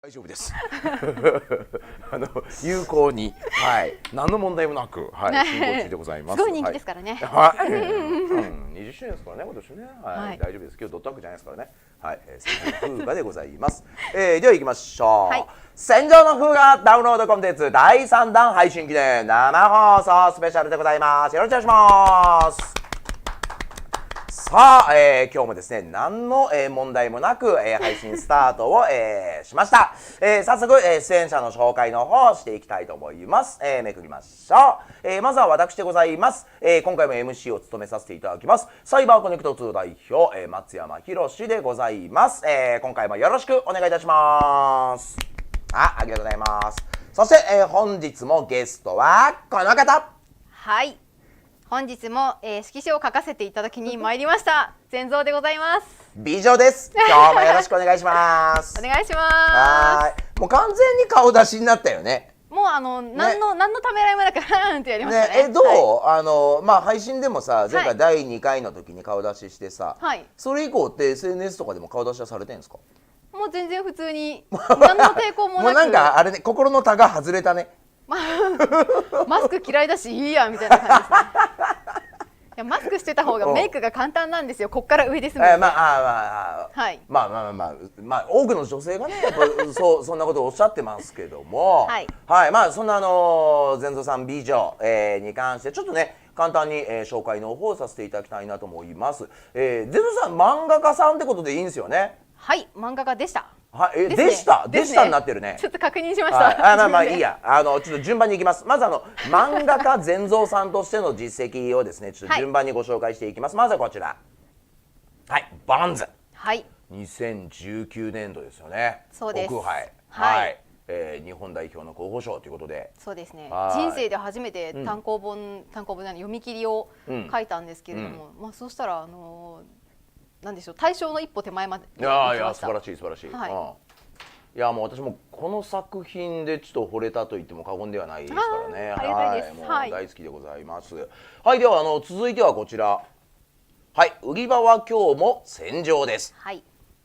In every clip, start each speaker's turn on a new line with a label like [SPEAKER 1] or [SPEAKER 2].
[SPEAKER 1] 大丈夫です。有効に、はい、何の問題もなく、はい、進行中でございます。
[SPEAKER 2] すごい人気ですからね。
[SPEAKER 1] はい、20周年ですからね、今年ね、はい、大丈夫です。今日ドットワークじゃないですからね。はい、戦場の風雅でございます。では行きましょう。戦場の風雅ダウンロードコンテンツ第3弾配信記念生放送スペシャルでございます。よろしくお願いします。さあ、今日もですね、何の、問題もなく、配信スタートを、しました。早速、出演者の紹介の方をしていきたいと思います。めくりましょう。まずは私でございます。今回も MC を務めさせていただきます。サイバーコネクト2代表、松山博でございます。今回もよろしくお願いいたします。ありがとうございます。そして、本日もゲストはこの方。
[SPEAKER 2] はい。本日も、色紙を書かせていただきに参りました善蔵でございます。
[SPEAKER 1] 美女です。今日もよろしくお願いします。
[SPEAKER 2] お願いします。
[SPEAKER 1] はい。もう完全に顔出しになったよね。
[SPEAKER 2] もう何のためらいもなくってやりましたね。
[SPEAKER 1] どう？はい、まあ配信でもさ、前回第2回の時に顔出ししてさ、はい、それ以降って SNS とかでも顔出しはされてるんですか？
[SPEAKER 2] もう全然普通に何の抵抗もなく。
[SPEAKER 1] もうなんかあれね、心のタガ外れたね。
[SPEAKER 2] マスク嫌いだしいいやみたいな感じですね。いやマスクしてた方がメイクが簡単なんですよ。こっから上ですもんね。まあ
[SPEAKER 1] 多くの女性がねやっぱそんなことをおっしゃってますけども、はい、はい、まあそんな善蔵さん美女、に関してちょっとね簡単に、紹介の方をさせていただきたいなと思います。善蔵さん漫画家さんってことでいいんですよね。
[SPEAKER 2] はい、漫画家でした。
[SPEAKER 1] はい、でしたになってるね。
[SPEAKER 2] ちょっと確認しました。
[SPEAKER 1] まあいいや、ちょっと順番にいきます。まず漫画家善蔵さんとしての実績をですね、ちょっと順番にご紹介していきます。まずはこちら。はい、バンズ。はい。2019年度ですよね。
[SPEAKER 2] そうです。
[SPEAKER 1] 国杯。はい。日本代表の候補賞ということで。
[SPEAKER 2] そうですね。人生で初めて単行本読み切りを書いたんですけれども、まあそうしたらなんでしょう、大賞の一歩手前まで
[SPEAKER 1] いや素晴らしい素晴らしい。はい、いやもう私もこの作品でちょっと惚れたと言っても過言ではないですからね。はい、もう大好きでございます。はい、では続いてはこちら。はい、売り場は今日も戦場です。はい。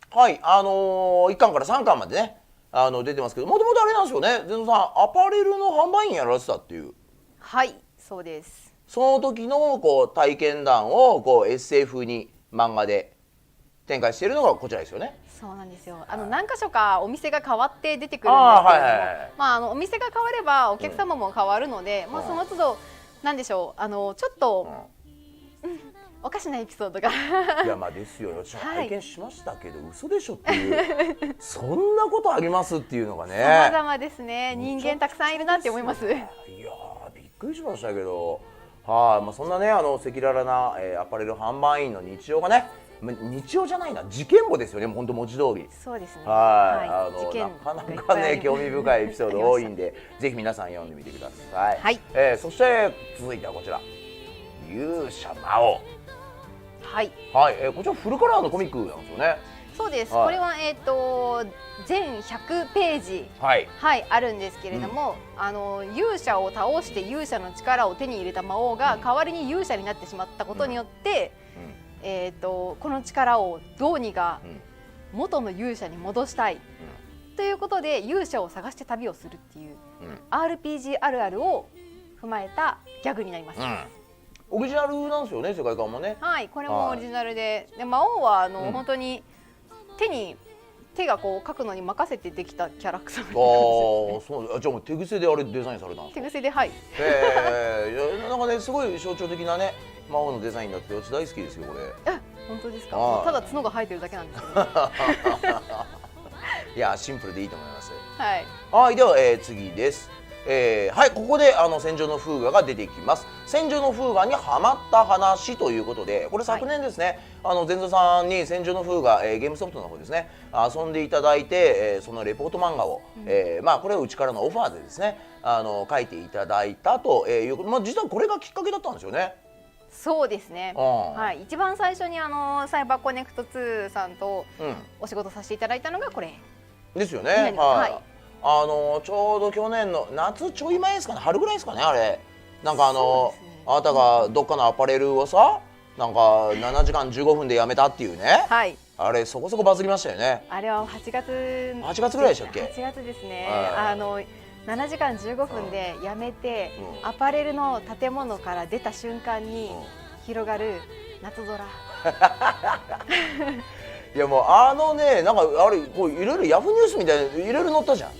[SPEAKER 1] はい、1巻から3巻までね出てますけど、もともとあれなんですよね。善蔵さんアパレルの販売員やられてたっていう。
[SPEAKER 2] はい、そうです。
[SPEAKER 1] その時の体験談をSF に漫画で展開しているのがこちらですよね。
[SPEAKER 2] そうなんですよ。何箇所かお店が変わって出てくるんですけれども、まあお店が変わればお客様も変わるので、まあその都度なんでしょう、ちょっと、おかしなエピソードが
[SPEAKER 1] いやまあですよ。私拝見しましたけど、嘘でしょっていうそんなことありますっていうのがね。
[SPEAKER 2] 様々ですね。人間たくさんいるなって思います。いや
[SPEAKER 1] びっくりしましたけど、はい、まあそんなね赤裸々なアパレル販売員の日常がね。日常じゃないな、事件簿ですよね。本当文字通り。
[SPEAKER 2] そうですね。
[SPEAKER 1] はい、なかなかね興味深いエピソード多いんで、ぜひ皆さん読んでみてください。はい。そして続いてはこちら、勇者魔王。はい。はい、こちらフルカラーのコミックなんですよね。
[SPEAKER 2] そうです。これは全100ページはいあるんですけれども、勇者を倒して勇者の力を手に入れた魔王が代わりに勇者になってしまったことによって。この力をどうにか元の勇者に戻したいということで勇者を探して旅をするっていう RPG あるあるを踏まえたギャグになります。
[SPEAKER 1] オリジナルなんですよね、世界観もね。
[SPEAKER 2] はい、これもオリジナルで、魔王は本当に手がこう描くのに任せてできたキャラクター。
[SPEAKER 1] そうじゃあもう手癖であれデザインされたんですか？
[SPEAKER 2] 手癖で、はい。
[SPEAKER 1] なんかねすごい象徴的なね魔王のデザインだって私大好きですよこれ。
[SPEAKER 2] 本当ですか？ただ角が生えてるだけなんですけど。
[SPEAKER 1] いやシンプルでいいと思います。
[SPEAKER 2] はい。
[SPEAKER 1] はい、では、次です。はい、ここで戦場の風雅が出てきます。戦場の風雅にハマった話ということで、これ昨年ですね、善蔵さんに戦場の風雅、ゲームソフトの方ですね遊んでいただいて、そのレポート漫画を、まあこれはうちからのオファーでですね書いていただいたという、まあ実はこれがきっかけだったんですよね。
[SPEAKER 2] そうですね。はい、一番最初にサイバーコネクト2さんとお仕事させていただいたのがこれ
[SPEAKER 1] ですよね。はい。ちょうど去年の夏ちょい前ですかね、春ぐらいですかねあれ。なんかあなたがどっかのアパレルをさ、なんか7時間15分で辞めたっていうね。はい。あれそこそこバズりましたよね。
[SPEAKER 2] あれは8月
[SPEAKER 1] ぐらいでしたっけ。
[SPEAKER 2] 8月ですね。7時間15分でやめて、アパレルの建物から出た瞬間に広がる夏空。
[SPEAKER 1] いやもうね、なんかあれこういろいろヤフーニュースみたいないろいろ載ったじゃん。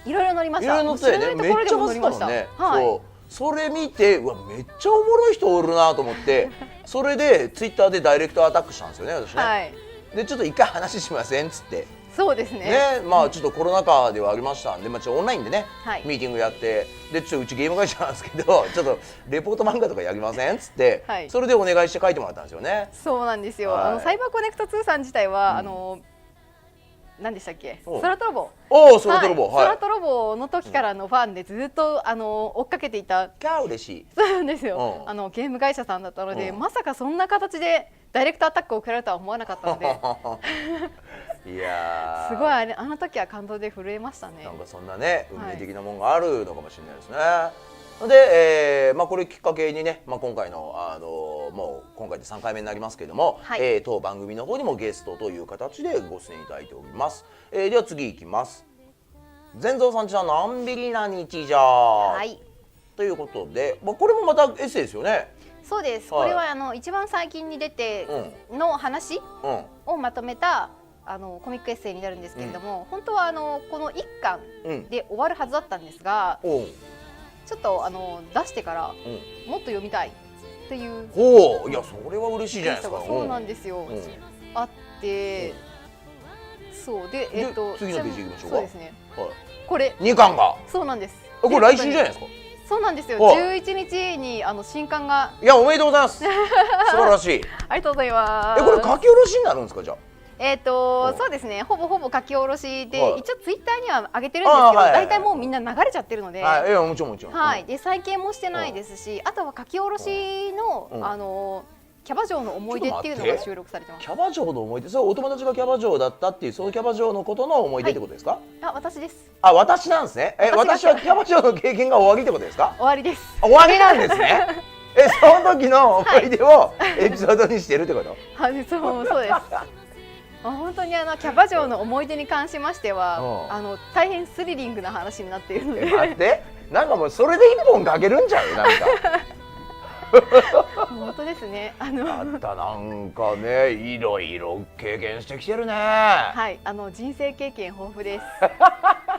[SPEAKER 2] いろいろ載りました。
[SPEAKER 1] いろいろ載ったよね。めっちゃバズったもんね。そう。それ見て、うわめっちゃおもろい人おるなと思って、それでツイッターでダイレクトアタックしたんですよね、私ね。
[SPEAKER 2] はい。
[SPEAKER 1] でちょっと一回話しませんっつって。
[SPEAKER 2] そうですね。
[SPEAKER 1] ね、まあちょっとコロナ禍ではありましたんで、まあちょっとオンラインでね、
[SPEAKER 2] はい、
[SPEAKER 1] ミーティングやって、でちょっとうちゲーム会社なんですけど、ちょっとレポート漫画とかやりませんっつって、はい、それでお願いして書いてもらったんですよね。
[SPEAKER 2] そうなんですよ。はい、サイバーコネクト2さん自体は、何でしたっけ、空泥棒。
[SPEAKER 1] 空泥棒、
[SPEAKER 2] はい、空泥棒の時からのファンでずっと追っかけていた。
[SPEAKER 1] 嬉しい。
[SPEAKER 2] そうなんですよ。ゲーム会社さんだったので、まさかそんな形でダイレクトアタックを食らうとは思わなかったので。いやすごいあの時は感動で震えましたね。
[SPEAKER 1] なんかそんなね運命的なものがあるのかもしれないですね。で、まあこれきっかけにね、まあ今回のもう今回で3回目になりますけれども、はい、当番組の方にもゲストという形でご出演いただいております。では次いきます。全蔵さんちののんびりな日常、はい、ということで、まあこれもまたエッセイですよね。
[SPEAKER 2] そうです。はい、これは一番最近に出ての話をまとめた。コミックエッセイになるんですけれども、本当はこの1巻で終わるはずだったんですが、ちょっと出してからもっと読みたいっていう。
[SPEAKER 1] いやそれは嬉しいじゃないですか。
[SPEAKER 2] そうなんですよ。あって、そうで
[SPEAKER 1] 次のページいきましょうか。
[SPEAKER 2] そうですね。これ
[SPEAKER 1] 2巻が。
[SPEAKER 2] そうなんです。
[SPEAKER 1] これ来週じゃないですか。
[SPEAKER 2] そうなんですよ。11日に新刊が。
[SPEAKER 1] いやおめでとうございます。素晴らしい。
[SPEAKER 2] ありがとうございます。
[SPEAKER 1] これ書き下ろしになるんですかじゃあ。
[SPEAKER 2] そうですね、ほぼほぼ書き下ろしで、一応ツイッターには上げてるんですけど、大体もうみんな流れちゃってるので、
[SPEAKER 1] はい、もちろんもちろん。
[SPEAKER 2] はい、で再建もしてないですし、あとは書き下ろしのキャバ嬢の思い出っていうのが収録されてます。
[SPEAKER 1] キャバ嬢の思い出、それお友達がキャバ嬢だったっていう、そのキャバ嬢のことの思い出ってことですか？
[SPEAKER 2] 私です。
[SPEAKER 1] 私なんですね。私はキャバ嬢の経験が終わりってことですか？
[SPEAKER 2] 終わりです。
[SPEAKER 1] 終わりなんですね。その時の思い出をエピソードにしてるってこと？
[SPEAKER 2] はい、そうです。本当にキャバ嬢の思い出に関しましては大変スリリングな話になっているので。
[SPEAKER 1] 待って、なんかもうそれで一本かけるんちゃう？なんか
[SPEAKER 2] 本当ですね。
[SPEAKER 1] あったなんかね、いろいろ経験してきてるね。
[SPEAKER 2] はい、人生経験豊富です。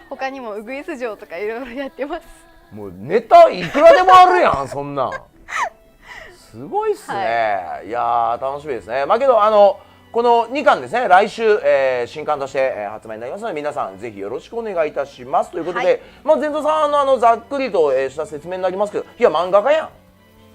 [SPEAKER 2] 他にもウグイス嬢とかいろいろやってます。
[SPEAKER 1] もうネタいくらでもあるやんそんなん。すごいっすね。いや楽しみですね。まあけどこの2巻ですね、来週、新刊として、発売になりますので、皆さんぜひよろしくお願いいたしますということで、はい、まあ前座さんのざっくりと、した説明になりますけど、いや漫画家やん。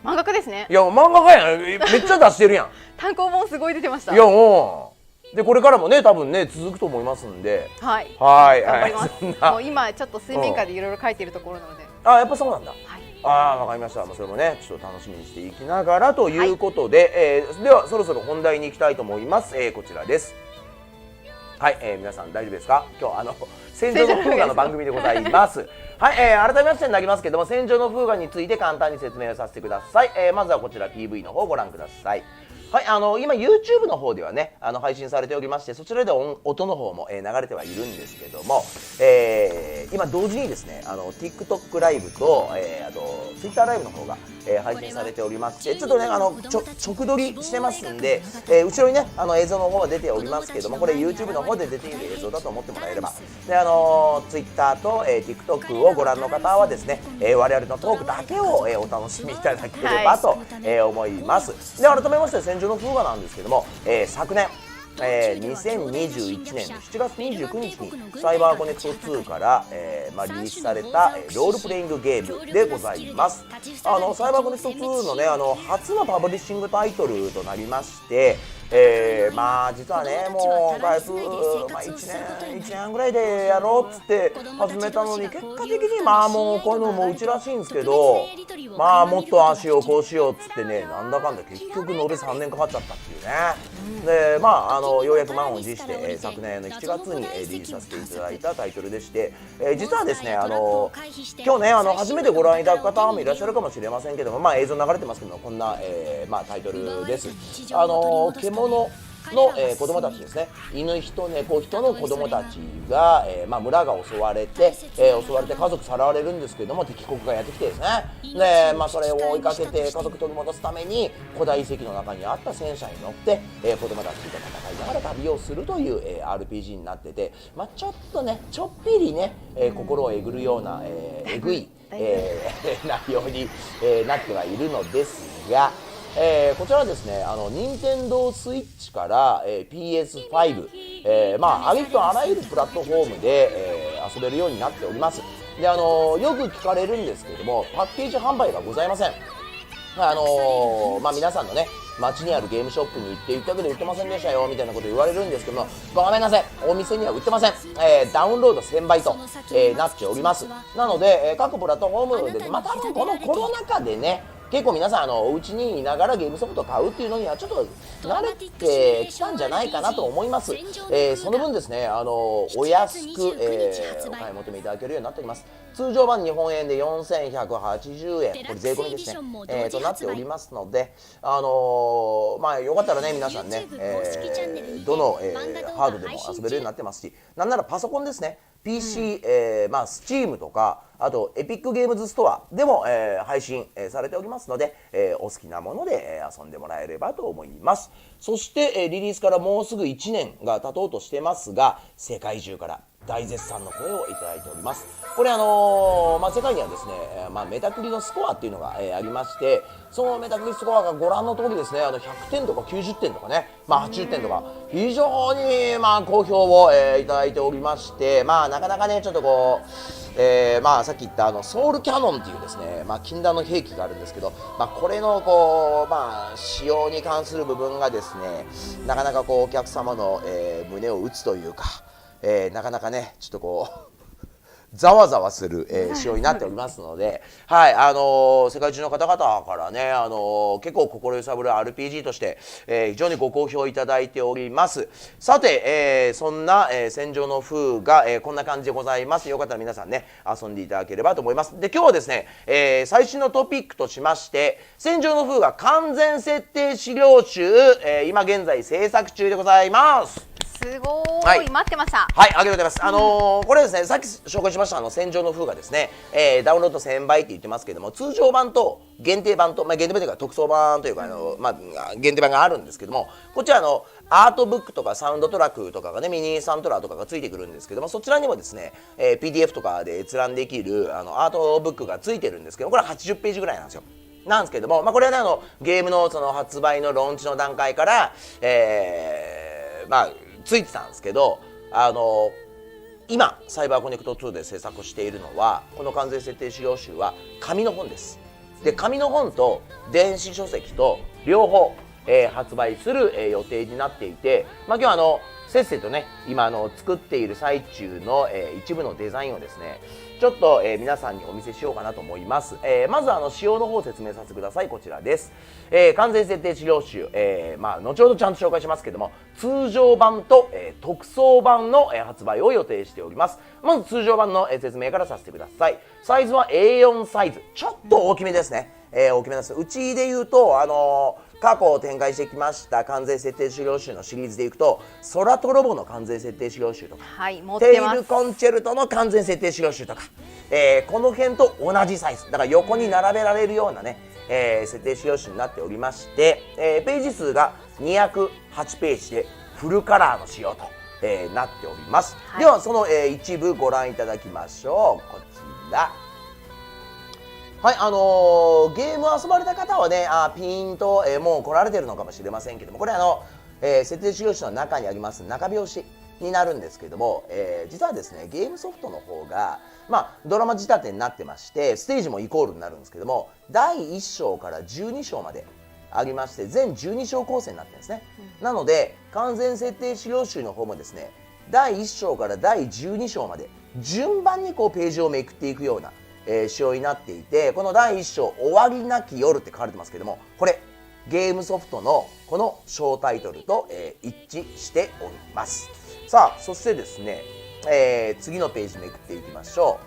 [SPEAKER 2] 漫画家ですね。
[SPEAKER 1] いや漫画家やん、めっちゃ出してるやん。
[SPEAKER 2] 単行本すごい出てました。
[SPEAKER 1] いやもうでこれからもね多分ね続くと思いますんで、
[SPEAKER 2] はい
[SPEAKER 1] はい
[SPEAKER 2] 頑張ります。もう今ちょっと水面下でいろいろ書いているところなので。
[SPEAKER 1] やっぱそうなんだ。
[SPEAKER 2] はい。
[SPEAKER 1] わかりました。それもねちょっと楽しみにしていきながらということで、ではそろそろ本題に行きたいと思います。こちらです。はい、皆さん大丈夫ですか？今日戦場の風雅の番組でございます。はい、改めましてになりますけども、戦場の風雅について簡単に説明をさせてください。まずはこちら PV の方をご覧ください。はい、今 YouTube の方ではね配信されておりまして、そちらで音の方も、流れてはいるんですけども、今同時にですねTikTok ライブと、あと Twitter ライブの方が、配信されておりまして、ちょっとね直撮りしてますんで、後ろにね映像の方は出ておりますけども、これ YouTube の方で出ている映像だと思ってもらえれば、でTwitter と、TikTok をご覧の方はですね、我々のトークだけを、お楽しみいただければと、思います。で改めまして戦場の風雅なんですけども、昨年2021年7月29日にサイバーコネクト2から、リリースされた、ロールプレイングゲームでございます。サイバーコネクト2のね初のパブリッシングタイトルとなりまして、実はねもう開封、1年半ぐらいでやろうっつって始めたのに、結果的にもうこういうのもうちらしいんですけど、もっとああしようこうしようっつってね、なんだかんだ結局延べ3年かかっちゃったっていうね。でようやく満を持して、昨年の7月に、リリースさせていただいたタイトルでして、実はですね今日ね初めてご覧いただく方もいらっしゃるかもしれませんけども、映像流れてますけども、こんな、タイトルです。獣の、子供たちですね。犬人猫人の子供たちが、村が襲われて家族さらわれるんですけれども、敵国がやってきてですね、で、それを追いかけて家族取り戻すために古代遺跡の中にあった戦車に乗って、子供たちと戦いながら旅をするという、RPG になってて、ちょっとねちょっぴりね、心をえぐるような、えぐい、内容に、なってはいるのですが、こちらはですね、任天堂スイッチから、PS5、ありとあらゆるプラットフォームで、遊べるようになっております。で、よく聞かれるんですけれども、パッケージ販売がございません。皆さんのね、街にあるゲームショップに行って言ったけど売ってませんでしたよみたいなこと言われるんですけども、ごめんなさい、お店には売ってません。ダウンロード1000倍と、なっております。なので、各プラットフォームで、多分このコロナ禍でね、結構皆さんお家にいながらゲームソフトを買うっていうのにはちょっと慣れてきたんじゃないかなと思います。その分ですね、お安く、お買い求めいただけるようになっております。通常版日本円で4180円、これ税込みですね、となっておりますので、よかったらね、皆さんね、どの、ハードでも遊べるようになってますし、なんならパソコンですね、PC、Steam とか、あとエピックゲームズストアでも、配信、されておりますので、お好きなもので、遊んでもらえればと思います。そして、リリースからもうすぐ1年が経とうとしてますが、世界中から大絶賛の声をいただいております。これ世界にはですね、メタクリのスコアっていうのが、ありまして、そのメタクリスコアがご覧の通りですね、100点とか90点とかね、80点とか非常に好評を、いただいておりまして、なかなかねちょっとこう、さっき言ったソウルキャノンっていうですね、禁断の兵器があるんですけど、これのこう、使用に関する部分がですね、なかなかこうお客様の、胸を打つというか、なかなかねちょっとこうざわざわする、仕様になっておりますので、はい、世界中の方々からね、結構心揺さぶる RPG として、非常にご好評いただいております。さて、そんな、戦場の風が、こんな感じでございます。よかったら皆さんね、遊んでいただければと思います。で、今日はですね、最新のトピックとしまして、戦場の風が完全設定資料集、今現在制作中でございます。
[SPEAKER 2] すごーい、待ってました。
[SPEAKER 1] はい、ありがとうございます。これですね、さっき紹介しました戦場の風がですね、ダウンロード1000倍って言ってますけども、通常版と限定版と、限定版というか特装版というか限定版があるんですけども、こっちはアートブックとかサウンドトラックとかがね、ミニサントラとかがついてくるんですけども、そちらにもですね、PDF とかで閲覧できるアートブックがついてるんですけど、これは80ページぐらいなんですよ。なんですけども、これはね、ゲームのその発売のローンチの段階から、ついてたんですけど、今サイバーコネクト2で制作しているのは、この完全設定資料集は紙の本です。で、紙の本と電子書籍と両方、発売する、予定になっていて、今日はせっせとね、今作っている最中の、一部のデザインをですね、ちょっと、皆さんにお見せしようかなと思います。まず仕様の方を説明させてください。こちらです。完全設定資料集、後ほどちゃんと紹介しますけども、通常版と、特装版の、発売を予定しております。まず通常版の、説明からさせてください。サイズは A4 サイズ、ちょっと大きめですね。大きめです。うちで言うと過去を展開してきました完全設定資料集のシリーズでいくと、空とロボの完全設定資料集とか、
[SPEAKER 2] はい、持ってます。
[SPEAKER 1] テイルコンチェルトの完全設定資料集とか、この辺と同じサイズだから横に並べられるようなね、設定資料集になっておりまして、ページ数が208ページでフルカラーの仕様と、なっております、はい、ではその、一部ご覧いただきましょう。こちら、はい、ゲーム遊ばれた方はね、ピーンと、もう来られてるのかもしれませんけども、これ設定資料集の中にあります中拍子になるんですけども、実はですね、ゲームソフトの方が、ドラマ仕立てになってまして、ステージもイコールになるんですけども、第1章から12章までありまして、全12章構成になってるんですね、なので完全設定資料集の方もですね、第1章から第12章まで順番にこうページをめくっていくような仕様になっていて、この第1章終わりなき夜って書かれてますけども、これゲームソフトのこの小タイトルと、一致しております。さあ、そしてですね、次のページめくっていきましょ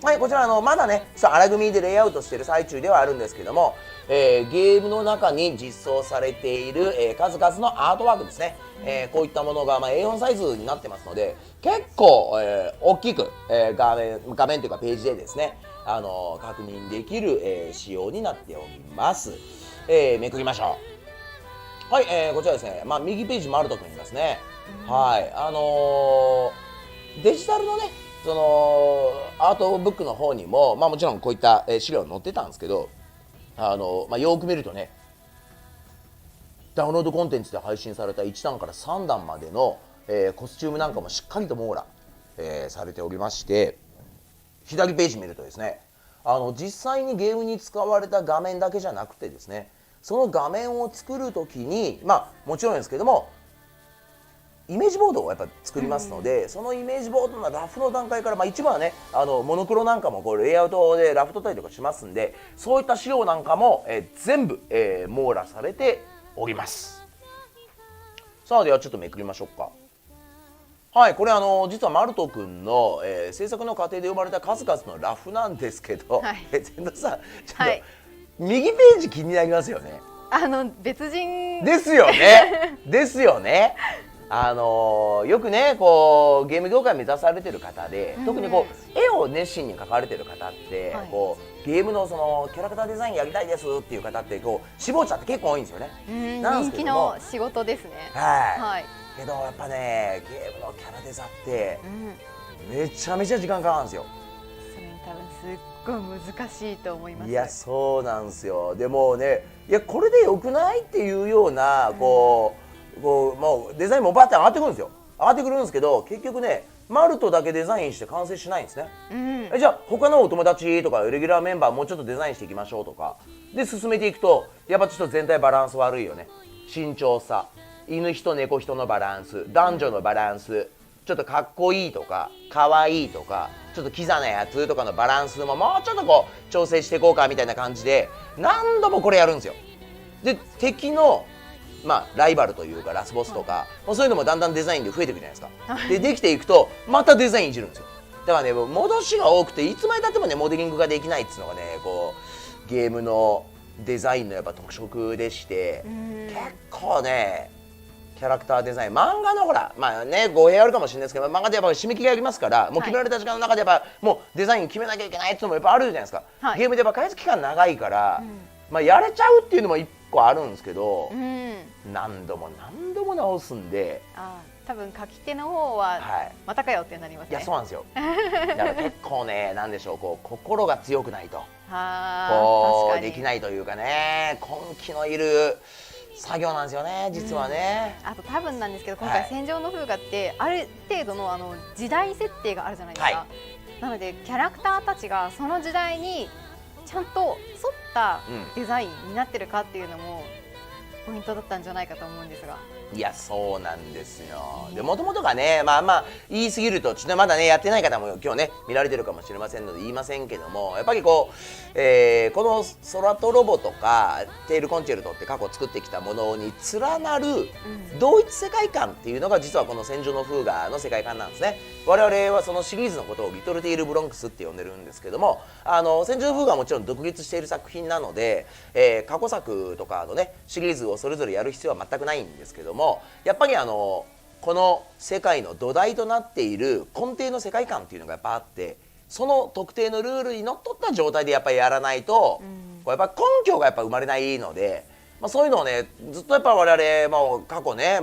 [SPEAKER 1] う。はい、こちらまだね荒組みでレイアウトしている最中ではあるんですけども、ゲームの中に実装されている、数々のアートワークですね、こういったものが、A4 サイズになってますので結構、大きく、画面というかページでですね、確認できる、仕様になっております。めくりましょう。はい、こちらですね、右ページもあると思いますね。はい、デジタルのねそのアートブックの方にも、もちろんこういった、資料載ってたんですけど、よく見るとねダウンロードコンテンツで配信された1弾から3弾までの、コスチュームなんかもしっかりと網羅、されておりまして、左ページ見るとですね実際にゲームに使われた画面だけじゃなくてですね、その画面を作るときにもちろんですけどもイメージボードをやっぱ作りますので、そのイメージボードのラフの段階から、一部はねモノクロなんかもこうレイアウトでラフ取ったりとかしますんで、そういった資料なんかも、全部、網羅されております。さあではちょっとめくりましょうか。はい、これ実はマルト君の、制作の過程で生まれた数々のラフなんですけど、千田さんちょっと、右ページ気になりますよね。
[SPEAKER 2] 別人
[SPEAKER 1] ですよねですよね。よくねこうゲーム業界目指されてる方で、特にこう絵を熱心に描かれてる方って、こうゲームのそのキャラクターデザインやりたいですっていう方ってこう志望者って結構多いんですよね。
[SPEAKER 2] 人気の仕事ですね。
[SPEAKER 1] はい、けどやっぱねゲームのキャラデザってめちゃめちゃ時間かかるんですよ。
[SPEAKER 2] それ多分すっごい難しいと思います。
[SPEAKER 1] いやそうなんですよ。でもねいやこれでよくないっていうようなこうもうデザインもバッて上がってくるんですよ。上がってくるんですけど結局ねマルトだけデザインして完成しないんですね。じゃあ他のお友達とかレギュラーメンバーもうちょっとデザインしていきましょうとかで進めていくとやっぱちょっと全体バランス悪いよね。身長差、犬人猫人のバランス、男女のバランス、ちょっとかっこいいとかかわいいとかちょっとキザなやつとかのバランスももうちょっとこう調整していこうかみたいな感じで何度もこれやるんですよ。で敵のライバルというかラスボスとか、そういうのもだんだんデザインで増えていくじゃないですか。でできていくとまたデザインいじるんですよ。だからね戻しが多くていつまでたってもねモデリングができないっていうのがねこうゲームのデザインのやっぱ特色でして、結構ねキャラクターデザイン漫画のほら語弊あるかもしれないですけど漫画でやっぱ締め切りがありますからもう決められた時間の中でやっぱもうデザイン決めなきゃいけないっていうのもやっぱあるじゃないですか。ゲームでやっぱ開発期間長いから、やれちゃうっていうのも一個あるんですけど、何度も直すんで
[SPEAKER 2] 多分書き手の方はまたかよってなりますね。
[SPEAKER 1] いやそうなんですよ。だから結構ねなんでしょうこう心が強くないとこうできないというかね根気のいる作業なんですよね実はね。
[SPEAKER 2] あと多分なんですけど今回戦場の風雅ってある程度の時代設定があるじゃないですか。なのでキャラクターたちがその時代にちゃんと沿ったデザインになってるかっていうのもポイントだったんじゃないかと思うんですが。
[SPEAKER 1] いやそうなんですよ。でもともとがね言い過ぎるとちょっとまだねやってない方も今日ね見られてるかもしれませんので言いませんけどもやっぱりこう、この空とロボとかテールコンチェルトって過去作ってきたものに連なる同一世界観っていうのが実はこの戦場の風雅の世界観なんですね。我々はそのシリーズのことをリトルテイルブロンクスって呼んでるんですけども戦場の風雅はもちろん独立している作品なので、過去作とかのねシリーズをそれぞれやる必要は全くないんですけどもやっぱりこの世界の土台となっている根底の世界観っていうのがやっぱあってその特定のルールにのっとった状態でやっぱりやらないと、やっぱ根拠がやっぱ生まれないので、そういうのをねずっとやっぱ我々、過去ね、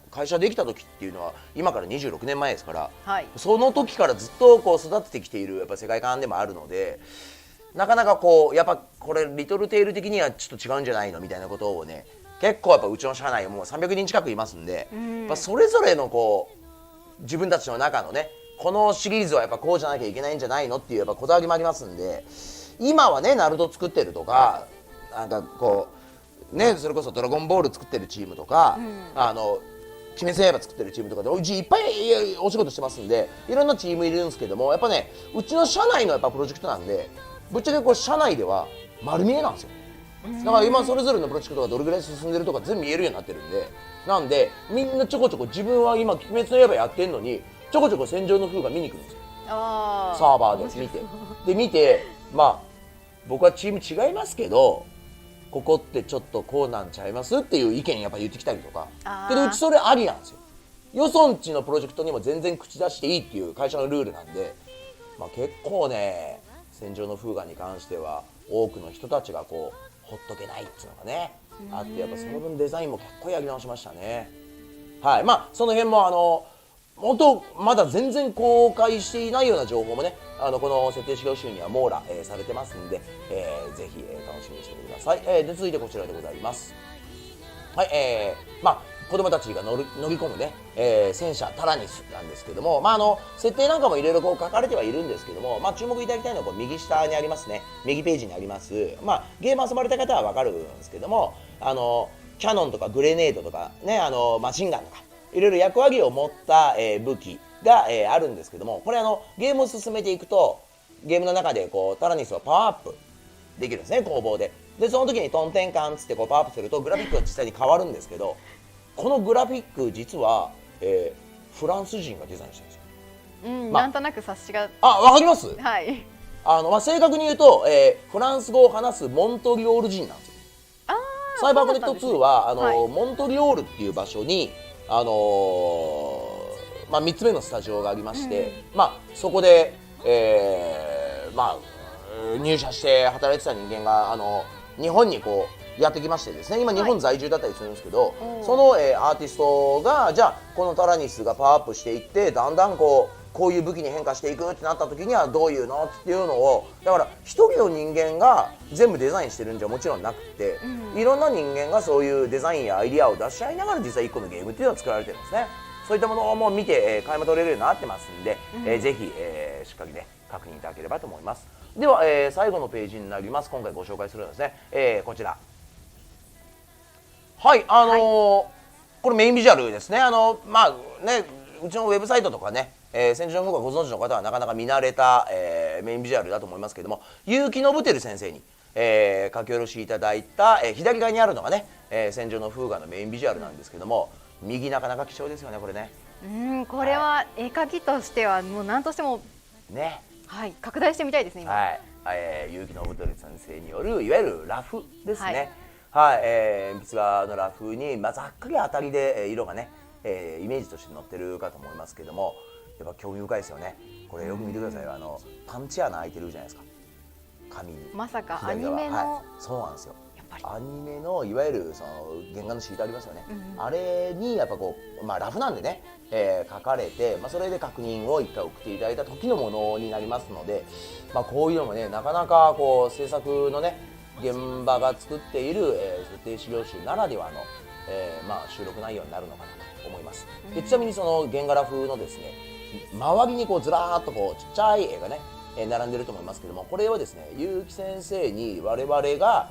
[SPEAKER 1] 会社できた時っていうのは今から26年前ですから、その時からずっとこう育ててきているやっぱ世界観でもあるのでなかなかこうやっぱこれリトルテイル的にはちょっと違うんじゃないのみたいなことをね結構やっぱうちの社内もう300人近くいますんで、それぞれのこう自分たちの中のねこのシリーズはやっぱこうじゃなきゃいけないんじゃないのっていうやっぱこだわりもありますんで今はねナルト作ってるとかなんかこうねそれこそドラゴンボール作ってるチームとか、鬼滅の刃作ってるチームとかでうちいっぱいお仕事してますんでいろんなチームいるんですけどもやっぱねうちの社内のやっぱプロジェクトなんでぶっちゃけこう社内では丸見えなんですよ。だから今それぞれのプロジェクトがどれぐらい進んでるとか全部見えるようになってるんでなんでみんなちょこちょこ自分は今鬼滅の刃やってんのにちょこちょこ戦場の風が見に来るんですよ。
[SPEAKER 2] サ
[SPEAKER 1] ーバーで見てまあ僕はチーム違いますけどここってちょっとこうなんちゃいますっていう意見やっぱ言ってきたりとかけどうちそれありなんですよ。よそんちのプロジェクトにも全然口出していいっていう会社のルールなんで、まあ、結構ね戦場の風雅に関しては多くの人たちがこうほっとけないっていうのがねあってやっぱその分デザインも結構やり直しましたね。はい、まあその辺も本当まだ全然公開していないような情報もねこの設定資料集には網羅、されてますんで、ぜひ、楽しみにしてください。で続いてこちらでございます。はい、まあ子供たちが乗り込むね、戦車タラニスなんですけども、まあ設定なんかもいろいろこう書かれてはいるんですけども、まあ注目いただきたいのはこう右下にありますね、右ページにあります。まあゲーム遊ばれた方はわかるんですけども、キャノンとかグレネードとかね、マシンガンとかいろいろ役割を持った、武器が、あるんですけども、これゲームを進めていくとゲームの中でこうタラニスをパワーアップできるんですね、攻防で。でその時にトンテンカンっつってこうパワーアップするとグラフィックが実際に変わるんですけど、このグラフィック実は、フランス人がデザインしたんですよ。
[SPEAKER 2] なんとなく察しが
[SPEAKER 1] わかります？
[SPEAKER 2] はい。
[SPEAKER 1] 正確に言うと、フランス語を話すモントリオール人なんですよ。サイバーコネクト2はモントリオールっていう場所に3つ目のスタジオがありまして、そこで、入社して働いてた人間が日本にこうやってきましてですね、今日本在住だったりするんですけど、その、アーティストがじゃあこのタラニスがパワーアップしていってだんだんこういう武器に変化していくってなった時にはどういうのっていうのをだから一人の人間が全部デザインしてるんじゃもちろんなくて、いろんな人間がそういうデザインやアイディアを出し合いながら実際1個のゲームっていうのを作られてるんですね。そういったものをもう見て、垣間取れるようになってますんで、ぜひ、しっかりね確認いただければと思います。では、最後のページになります。今回ご紹介するのはですね、こちら。はい、これメインビジュアルですね。うちのウェブサイトとかね、戦場の方がご存知の方はなかなか見慣れた、メインビジュアルだと思いますけども、結城信輝先生に、書き下ろしいただいた、左側にあるのがね、戦場の風雅のメインビジュアルなんですけども、右なかなか貴重ですよねこれね。
[SPEAKER 2] これは絵描きとしてはもう何としても
[SPEAKER 1] ね、
[SPEAKER 2] はい、拡大してみたいですね今。
[SPEAKER 1] はい、結城信輝先生によるいわゆるラフですね。はい、鉛筆画のラフに、ざっくり当たりで、色がね、イメージとして載ってるかと思いますけども、やっぱ興味深いですよね。これよく見てくださいよ、パンチ穴開いてるじゃないですか、紙に。
[SPEAKER 2] まさかアニメの、
[SPEAKER 1] そうなんですよ。アニメのいわゆるその原画のシートありますよね、あれにやっぱこう、ラフなんでね、書かれて、それで確認を一回送っていただいた時のものになりますので、こういうのもねなかなかこう制作のね現場が作っている、設定資料集ならではの、収録内容になるのかなと思います。でちなみにその原画ラフのですね周りにこうずらーっとこうちっちゃい絵がね並んでると思いますけども、これはですね結城先生に我々が、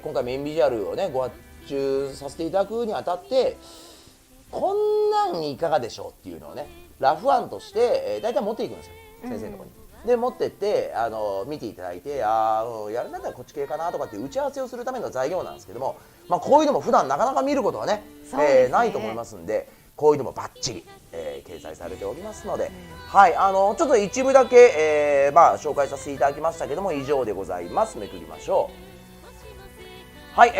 [SPEAKER 1] 今回メインビジュアルをねご発注させていただくにあたってこんなんいかがでしょうっていうのをねラフ案として、大体持っていくんですよ先生のところに。で持ってって見ていただいてやるんだったらこっち系かなとかって打ち合わせをするための材料なんですけども、こういうのも普段なかなか見ることはねないと思いますんで、こういうのもバッチリ、掲載されておりますので、はい、ちょっと一部だけ、紹介させていただきましたけども以上でございます。めくりましょう。はい、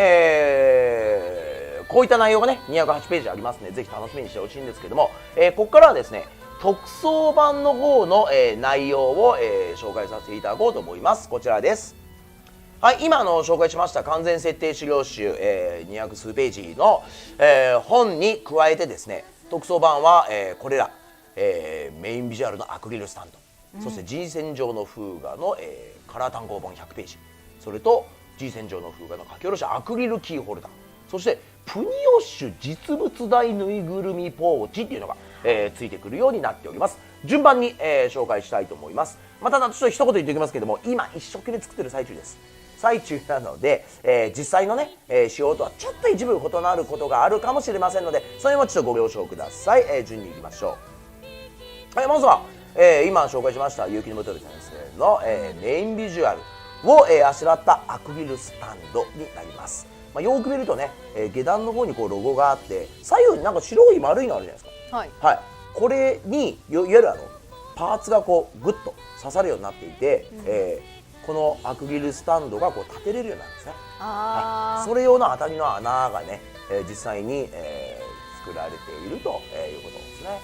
[SPEAKER 1] こういった内容がね208ページありますのでぜひ楽しみにしてほしいんですけども、ここからはですね特装版の方の、内容を、紹介させていただこうと思います。こちらです。はい、今紹介しました完全設定資料集、200数ページの、本に加えてですね特装版は、これら、メインビジュアルのアクリルスタンド、そして G 戦場の風雅の、カラー単行本100ページ、それと G 戦場の風雅の書き下ろしアクリルキーホルダー、そしてプニオッシュ実物大ぬいぐるみポーチっていうのが、ついてくるようになっております。順番に、紹介したいと思います。ただちょっと一言言っておきますけども今一生懸命作ってる最中なので、実際のね、仕様とはちょっと一部異なることがあるかもしれませんのでそれもちょっとご了承ください。順にいきましょう。はい、まずは、今紹介しました結城信輝先生の、メインビジュアルを、あしらったアクリルスタンドになります。よく見るとね、下段の方にこうロゴがあって左右になんか白い丸いのあるじゃないですか。はい、これにいわゆるパーツがこうグッと刺さるようになっていて、このアクリルスタンドがこう立てれるようになるんですね。それ用の当たりの穴がね、実際に、作られているということですね。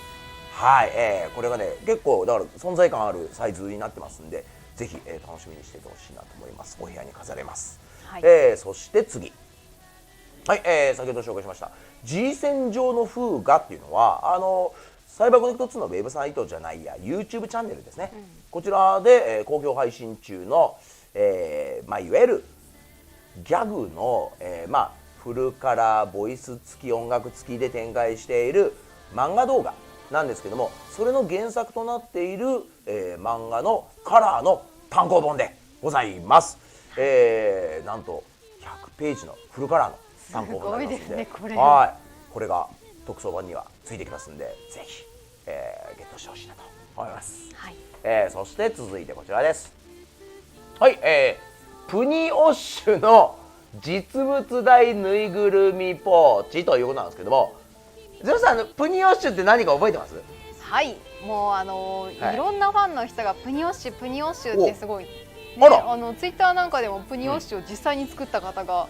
[SPEAKER 1] はい、これがね結構だから存在感あるサイズになってますんで、ぜひ、楽しみにしててほしいなと思います。お部屋に飾れます。はい、そして次、はい、先ほど紹介しました G 線上の風雅っていうのはサイバーコネクト2のウェブサイトじゃないや YouTube チャンネルですね、こちらで、好評配信中の、いわゆるギャグの、フルカラーボイス付き音楽付きで展開している漫画動画なんですけども、それの原作となっている、漫画のカラーの単行本でございます。なんと100ページのフルカラーの単行本になりますので、これが特装版にはついてきますので、ぜひ、ゲットしてほしいなと思います。はい、そして続いてこちらです。はい、プニオッシュの実物大ぬいぐるみポーチということなんですけども、ゼロさん、プニオッシュって何か覚えてます？はい、
[SPEAKER 2] もういろんなファンの人がプニオッシュプニオッシュってすごい、ツイッターなんかでもプニオッシュを実際に作った方が、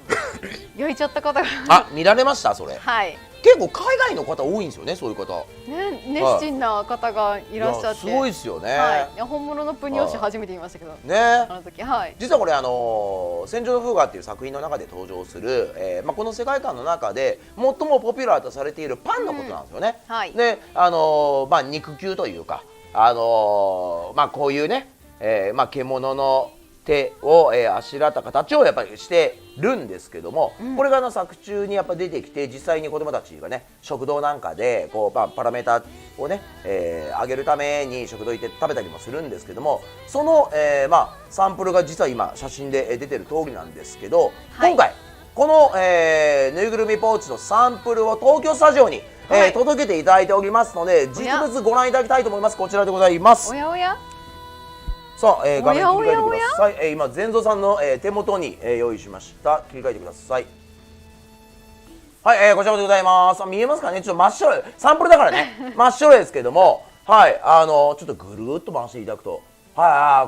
[SPEAKER 2] 焼いちゃった方が
[SPEAKER 1] 見られましたそれ？はい。結構海外の方多いんですよね、そういう方。
[SPEAKER 2] 熱心な方がいらっしゃって、
[SPEAKER 1] すごいですよね。
[SPEAKER 2] 本物のプニオッシュ初めて見ましたけど
[SPEAKER 1] ね。あの時、実はこれ戦場の風雅っていう作品の中で登場する、この世界観の中で最もポピュラーとされているパンのことなんですよね。で、肉球というかこういうね、獣の手を、あしらった形をやっぱりしてるんですけども、これが作中にやっぱ出てきて、実際に子どもたちがね食堂なんかでこう、パラメータをね、上げるために食堂行って食べたりもするんですけども、その、サンプルが実は今写真で出てる通りなんですけど、今回この、ぬいぐるみポーチのサンプルを東京スタジオに、届けていただいておりますので、実物ご覧いただきたいと思います。こちらでございます。
[SPEAKER 2] おやおや。
[SPEAKER 1] さあ、画面切り替えてください。今前蔵さんの、手元に、用意しました。切り替えてください。はい、こちらでございます。見えますかね？ちょっと真っ白いサンプルだからね真っ白ですけども、はい、ちょっとぐるーっと回していただくと、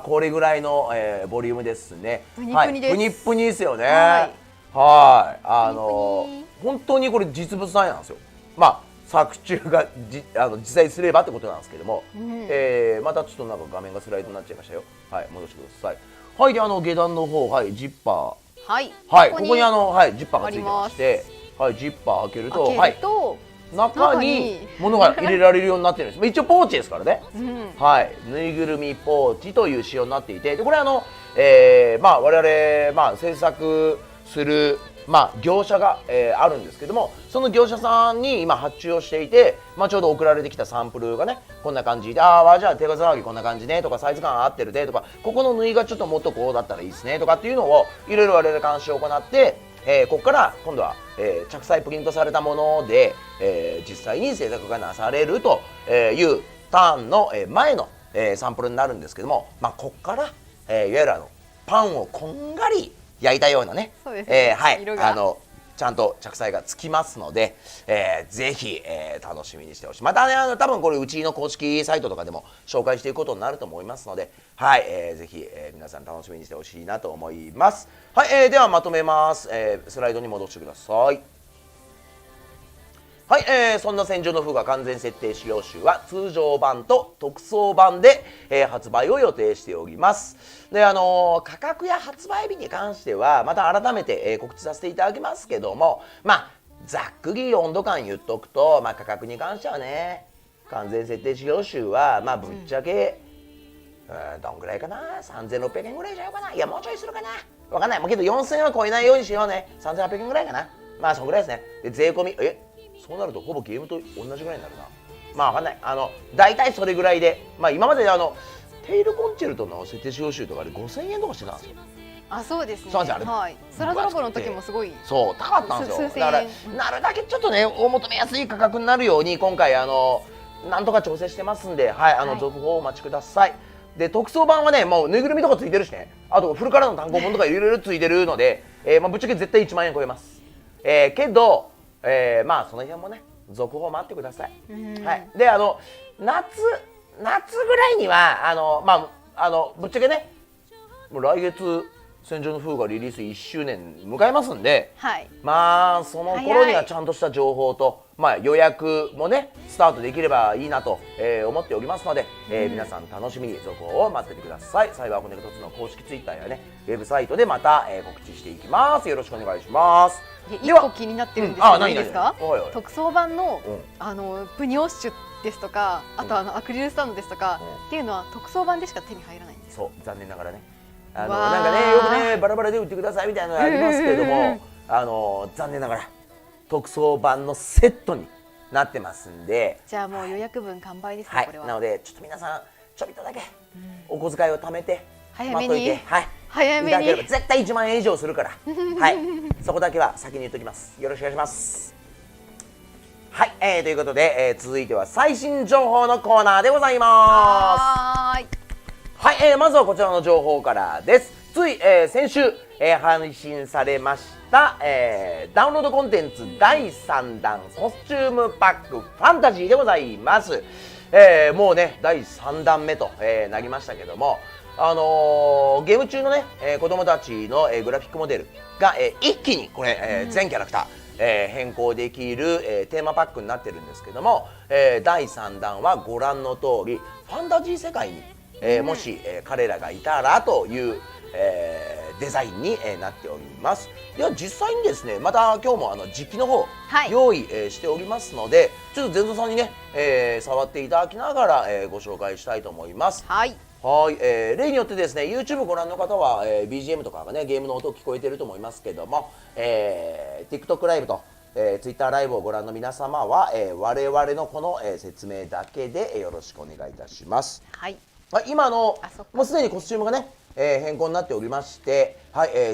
[SPEAKER 1] これぐらいの、ボリュームですね。
[SPEAKER 2] プニプニです。
[SPEAKER 1] プニプニですよね。本当にこれ実物大なんですよ。作中が実際すればってことなんですけども、またちょっとなんか画面がスライドになっちゃいましたよ。はい、戻してください。はい、で下段の方、ジッパー、ここにジッパーがついてまして、ジッパー開けると、中に物が入れられるようになってるんです。一応ポーチですからね。ぬいぐるみポーチという仕様になっていて、でこれ我々制作する業者が、あるんですけども、その業者さんに今発注をしていて、ちょうど送られてきたサンプルがねこんな感じで、じゃあ手が触りこんな感じねとか、サイズ感合ってるでとか、ここの縫いがちょっともっとこうだったらいいですねとかっていうのをいろいろ我々監視を行って、ここから今度は、着彩プリントされたもので、実際に制作がなされるというターンの前のサンプルになるんですけども、ここからいわゆるパンをこんがり焼いたようなね、ちゃんと着彩がつきますので、ぜひ、楽しみにしてほしい。またね多分これうちの公式サイトとかでも紹介していくことになると思いますので、ぜひ、皆さん楽しみにしてほしいなと思います。ではまとめます。スライドに戻してください。そんな戦場の風雅完全設定資料集は通常版と特装版で、発売を予定しております。で価格や発売日に関してはまた改めて、告知させていただきますけども、ざっくり温度感言っとくと、価格に関してはね、完全設定資料集はぶっちゃけ、どんぐらいかな、3600円ぐらいじゃようかな、いやもうちょいするかな、わかんない、けど4000円は超えないようにしようね。3800円ぐらいかな、そんぐらいですね。で税込みそうなるとほぼゲームと同じぐらいになるな。わかんない、大体それぐらいで、今までテイルコンチェルトの設定資料集とかで5000円とかしてたんですよ。
[SPEAKER 2] そうですね。
[SPEAKER 1] そうなんですよ、
[SPEAKER 2] はい。スラドラゴの時もすごい
[SPEAKER 1] 高かったんですよ。だからなるだけちょっとねお求めやすい価格になるように今回なんとか調整してますんで、続報をお待ちください。で特装版はねもうぬいぐるみとかついてるしね、あとフルカラーの単行本とかいろいろついてるので、ぶっちゃけ絶対1万円超えます。けどその辺もね続報待ってください。で夏ぐらいにはぶっちゃけね、もう来月戦場の風がリリース1周年迎えますんで、
[SPEAKER 2] はい、
[SPEAKER 1] その頃にはちゃんとした情報と、予約もねスタートできればいいなと、思っておりますので、皆さん楽しみに続報を待っててください。サイバーコネクト2の公式ツイッターやねウェブサイトでまた、告知していきます。よろしくお願いします。
[SPEAKER 2] で1個気になってるんですけど、いいですか？特装版の、プニョッシュですとか、あとアクリルスタンドですとか、っていうのは特装版でしか手に入らないんです。
[SPEAKER 1] そう、残念ながらね。なんかね、よくねバラバラで売ってくださいみたいなのがありますけれども、残念ながら特装版のセットになってますんで、
[SPEAKER 2] じゃあもう予約分完売ですね、
[SPEAKER 1] はい、
[SPEAKER 2] これは。
[SPEAKER 1] なのでちょっと皆さんちょびっとだけお小遣いを貯めて
[SPEAKER 2] 早めに、
[SPEAKER 1] はい、
[SPEAKER 2] 早めに
[SPEAKER 1] 絶対1万円以上するからはい、そこだけは先に言っときます。よろしくお願いします。はい、ということで、続いては最新情報のコーナーでございます。はい、まずはこちらの情報からです。つい、先週、配信されました、ダウンロードコンテンツ第3弾コスチュームパックファンタジーでございます。もうね第3弾目と、なりましたけども、ゲーム中のね、子供たちの、グラフィックモデルが、一気にこれ、全キャラクター変更できる、テーマパックになってるんですけども、第3弾はご覧の通りファンタジー世界に、もし、彼らがいたらという、デザインに、なっております。では実際にですね、また今日も実機の方、用意、しておりますので、ちょっと前座さんにね、触っていただきながら、ご紹介したいと思います。はい、例によってですね YouTube ご覧の方は、BGM とかがねゲームの音聞こえてると思いますけども、TikTok ライブと、Twitter ライブをご覧の皆様は、我々のこの、説明だけで、よろしくお願いいたします。はい、今もうすでにコスチュームがね、変更になっておりまして、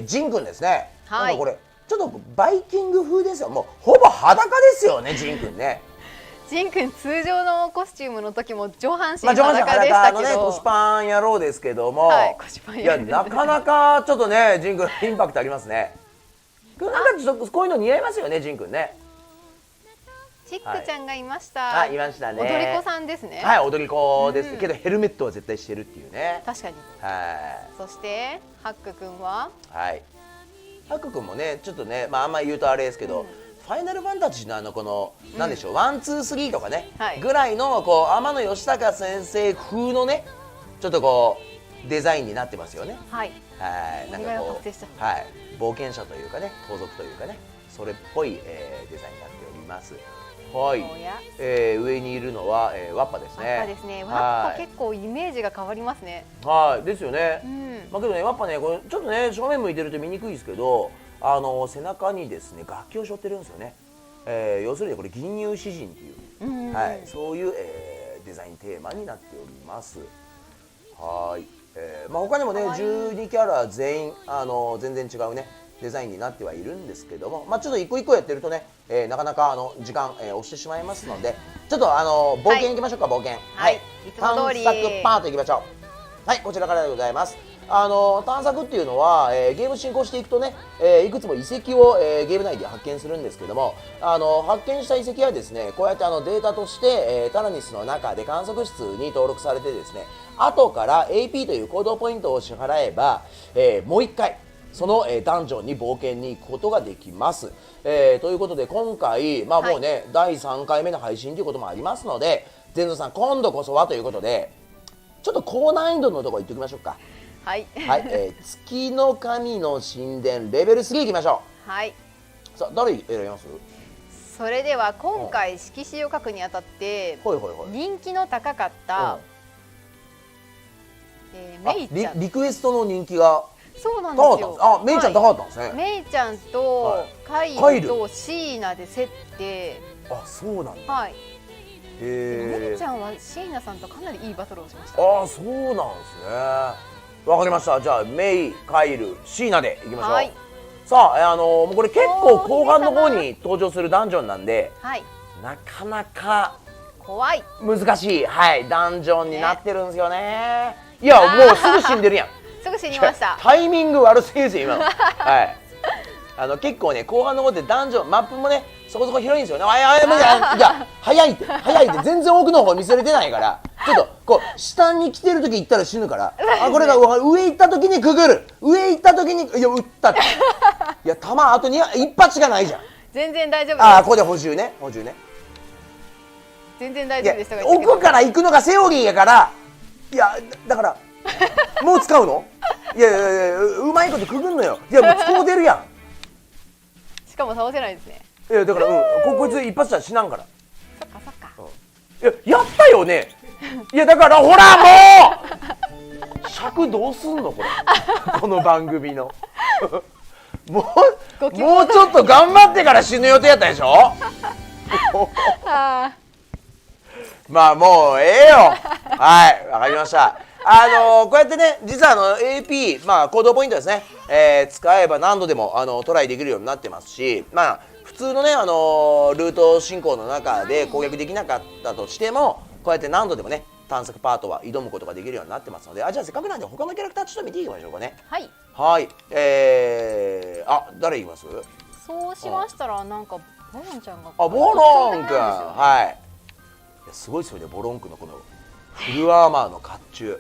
[SPEAKER 1] ジンくんですね。なんかこれちょっとバイキング風ですよ。もうほぼ裸ですよね、ジンくんね。
[SPEAKER 2] ジン君通常のコスチュームの時も上半身裸でしたけど、
[SPEAKER 1] ね、腰パン野郎ですけども、いやなかなかちょっとねジン君インパクトありますね。なんかちょっとこういうの似合いますよね、ジン君ね。
[SPEAKER 2] チックちゃんがいました。
[SPEAKER 1] いましたね。
[SPEAKER 2] 踊り子さんですね。
[SPEAKER 1] はい、踊り子です、けどヘルメットは絶対してるっていうね。
[SPEAKER 2] 確かに。そしてハック君は、ハ
[SPEAKER 1] ック君もねちょっとね、あんまり言うとあれですけど、ファイナルファンタジーのこの、なんでしょう、1、2、3とかね、ぐらいのこう天野義高先生風のねちょっとこうデザインになってますよね。なんかこう、冒険者というかね、盗賊というかね、それっぽい、デザインになっております。上にいるのは、ワッパですね。
[SPEAKER 2] ワッパですね。ワッパ結構イメージが変わりますね。
[SPEAKER 1] ですよね。けどね、ワッパね、これちょっとね正面向いてると見にくいですけど、背中にですね楽器を背負ってるんですよね。要するにこれ銀融詩人っていう、そういう、デザインテーマになっております。他にもね12キャラ全員全然違うねデザインになってはいるんですけども、ちょっと一個一個やってるとね、なかなか時間、押してしまいますので、ちょっと冒険いきましょうか。冒険、探索パートいきましょう。こちらからでございます。探索っていうのは、ゲーム進行していくとね、いくつも遺跡を、ゲーム内で発見するんですけども、発見した遺跡はですねこうやってデータとして、タラニスの中で観測室に登録されてですね、後から AP という行動ポイントを支払えば、もう一回その、ダンジョンに冒険に行くことができます。ということで今回、もうね、第3回目の配信ということもありますので、前座さん今度こそはということでちょっと高難易度のところ行っておきましょうか。月の神の神殿レベル3いきましょう。さあ誰選びます？
[SPEAKER 2] それでは今回色紙を書くにあたって人気の高かったメイちゃん、
[SPEAKER 1] リクエストの人気が
[SPEAKER 2] そうなんですよ。
[SPEAKER 1] メイちゃん高かったんですね。
[SPEAKER 2] メイちゃんとカイルとシーナで競って、
[SPEAKER 1] そうなんだ。
[SPEAKER 2] メイちゃんはシーナさんとかなりいいバトルをしました。
[SPEAKER 1] そうなんですね。わかりました。じゃあメイ、カイル、シーナでいきましょう。さあ、これ結構後半の方に登場するダンジョンなんで、なかなか
[SPEAKER 2] 怖い
[SPEAKER 1] 難しい、ダンジョンになってるんですよね。いやもうすぐ死んでるやん。
[SPEAKER 2] すぐ死にました。
[SPEAKER 1] タイミング悪すぎですよ今の。結構ね後半の方でダンジョンマップもねそこそこ広いんですよね。いや早いって全然奥の方見せれてないからちょっとこう下に来てる時行ったら死ぬからあこれが上行った時にくぐる上行った時にいや撃ったっていや弾あと一発しかないじゃん
[SPEAKER 2] 全然大丈夫です。
[SPEAKER 1] ああここで補充ね補充ね
[SPEAKER 2] 全然大丈夫でしたが
[SPEAKER 1] 奥から行くのがセオリーやからいやだからもう使うのいやいやいやうまいことくぐんのよいやもう使うてるやん
[SPEAKER 2] しかも倒せないですね。
[SPEAKER 1] いやだからこいつ一発じゃ死なんから
[SPEAKER 2] そっかそっか。
[SPEAKER 1] いややったよねいやだからほらもう尺どうすんのこれこの番組のもうちょっと頑張ってから死ぬ予定やったでしょまあもうええよはいわかりましたこうやってね実はAP まあ行動ポイントですね、使えば何度でもトライできるようになってますしまあ普通のねルート進行の中で攻略できなかったとしてもこうやって何度でもね探索パートは挑むことができるようになってますのでじゃあせっかくなんで他のキャラクターちょっと見ていきましょうかね
[SPEAKER 2] はい
[SPEAKER 1] はい誰言います
[SPEAKER 2] そうしましたらなんかボロンちゃんが
[SPEAKER 1] ボロンくんはいいやすごいですよねボロンくんのこのフルアーマーの甲冑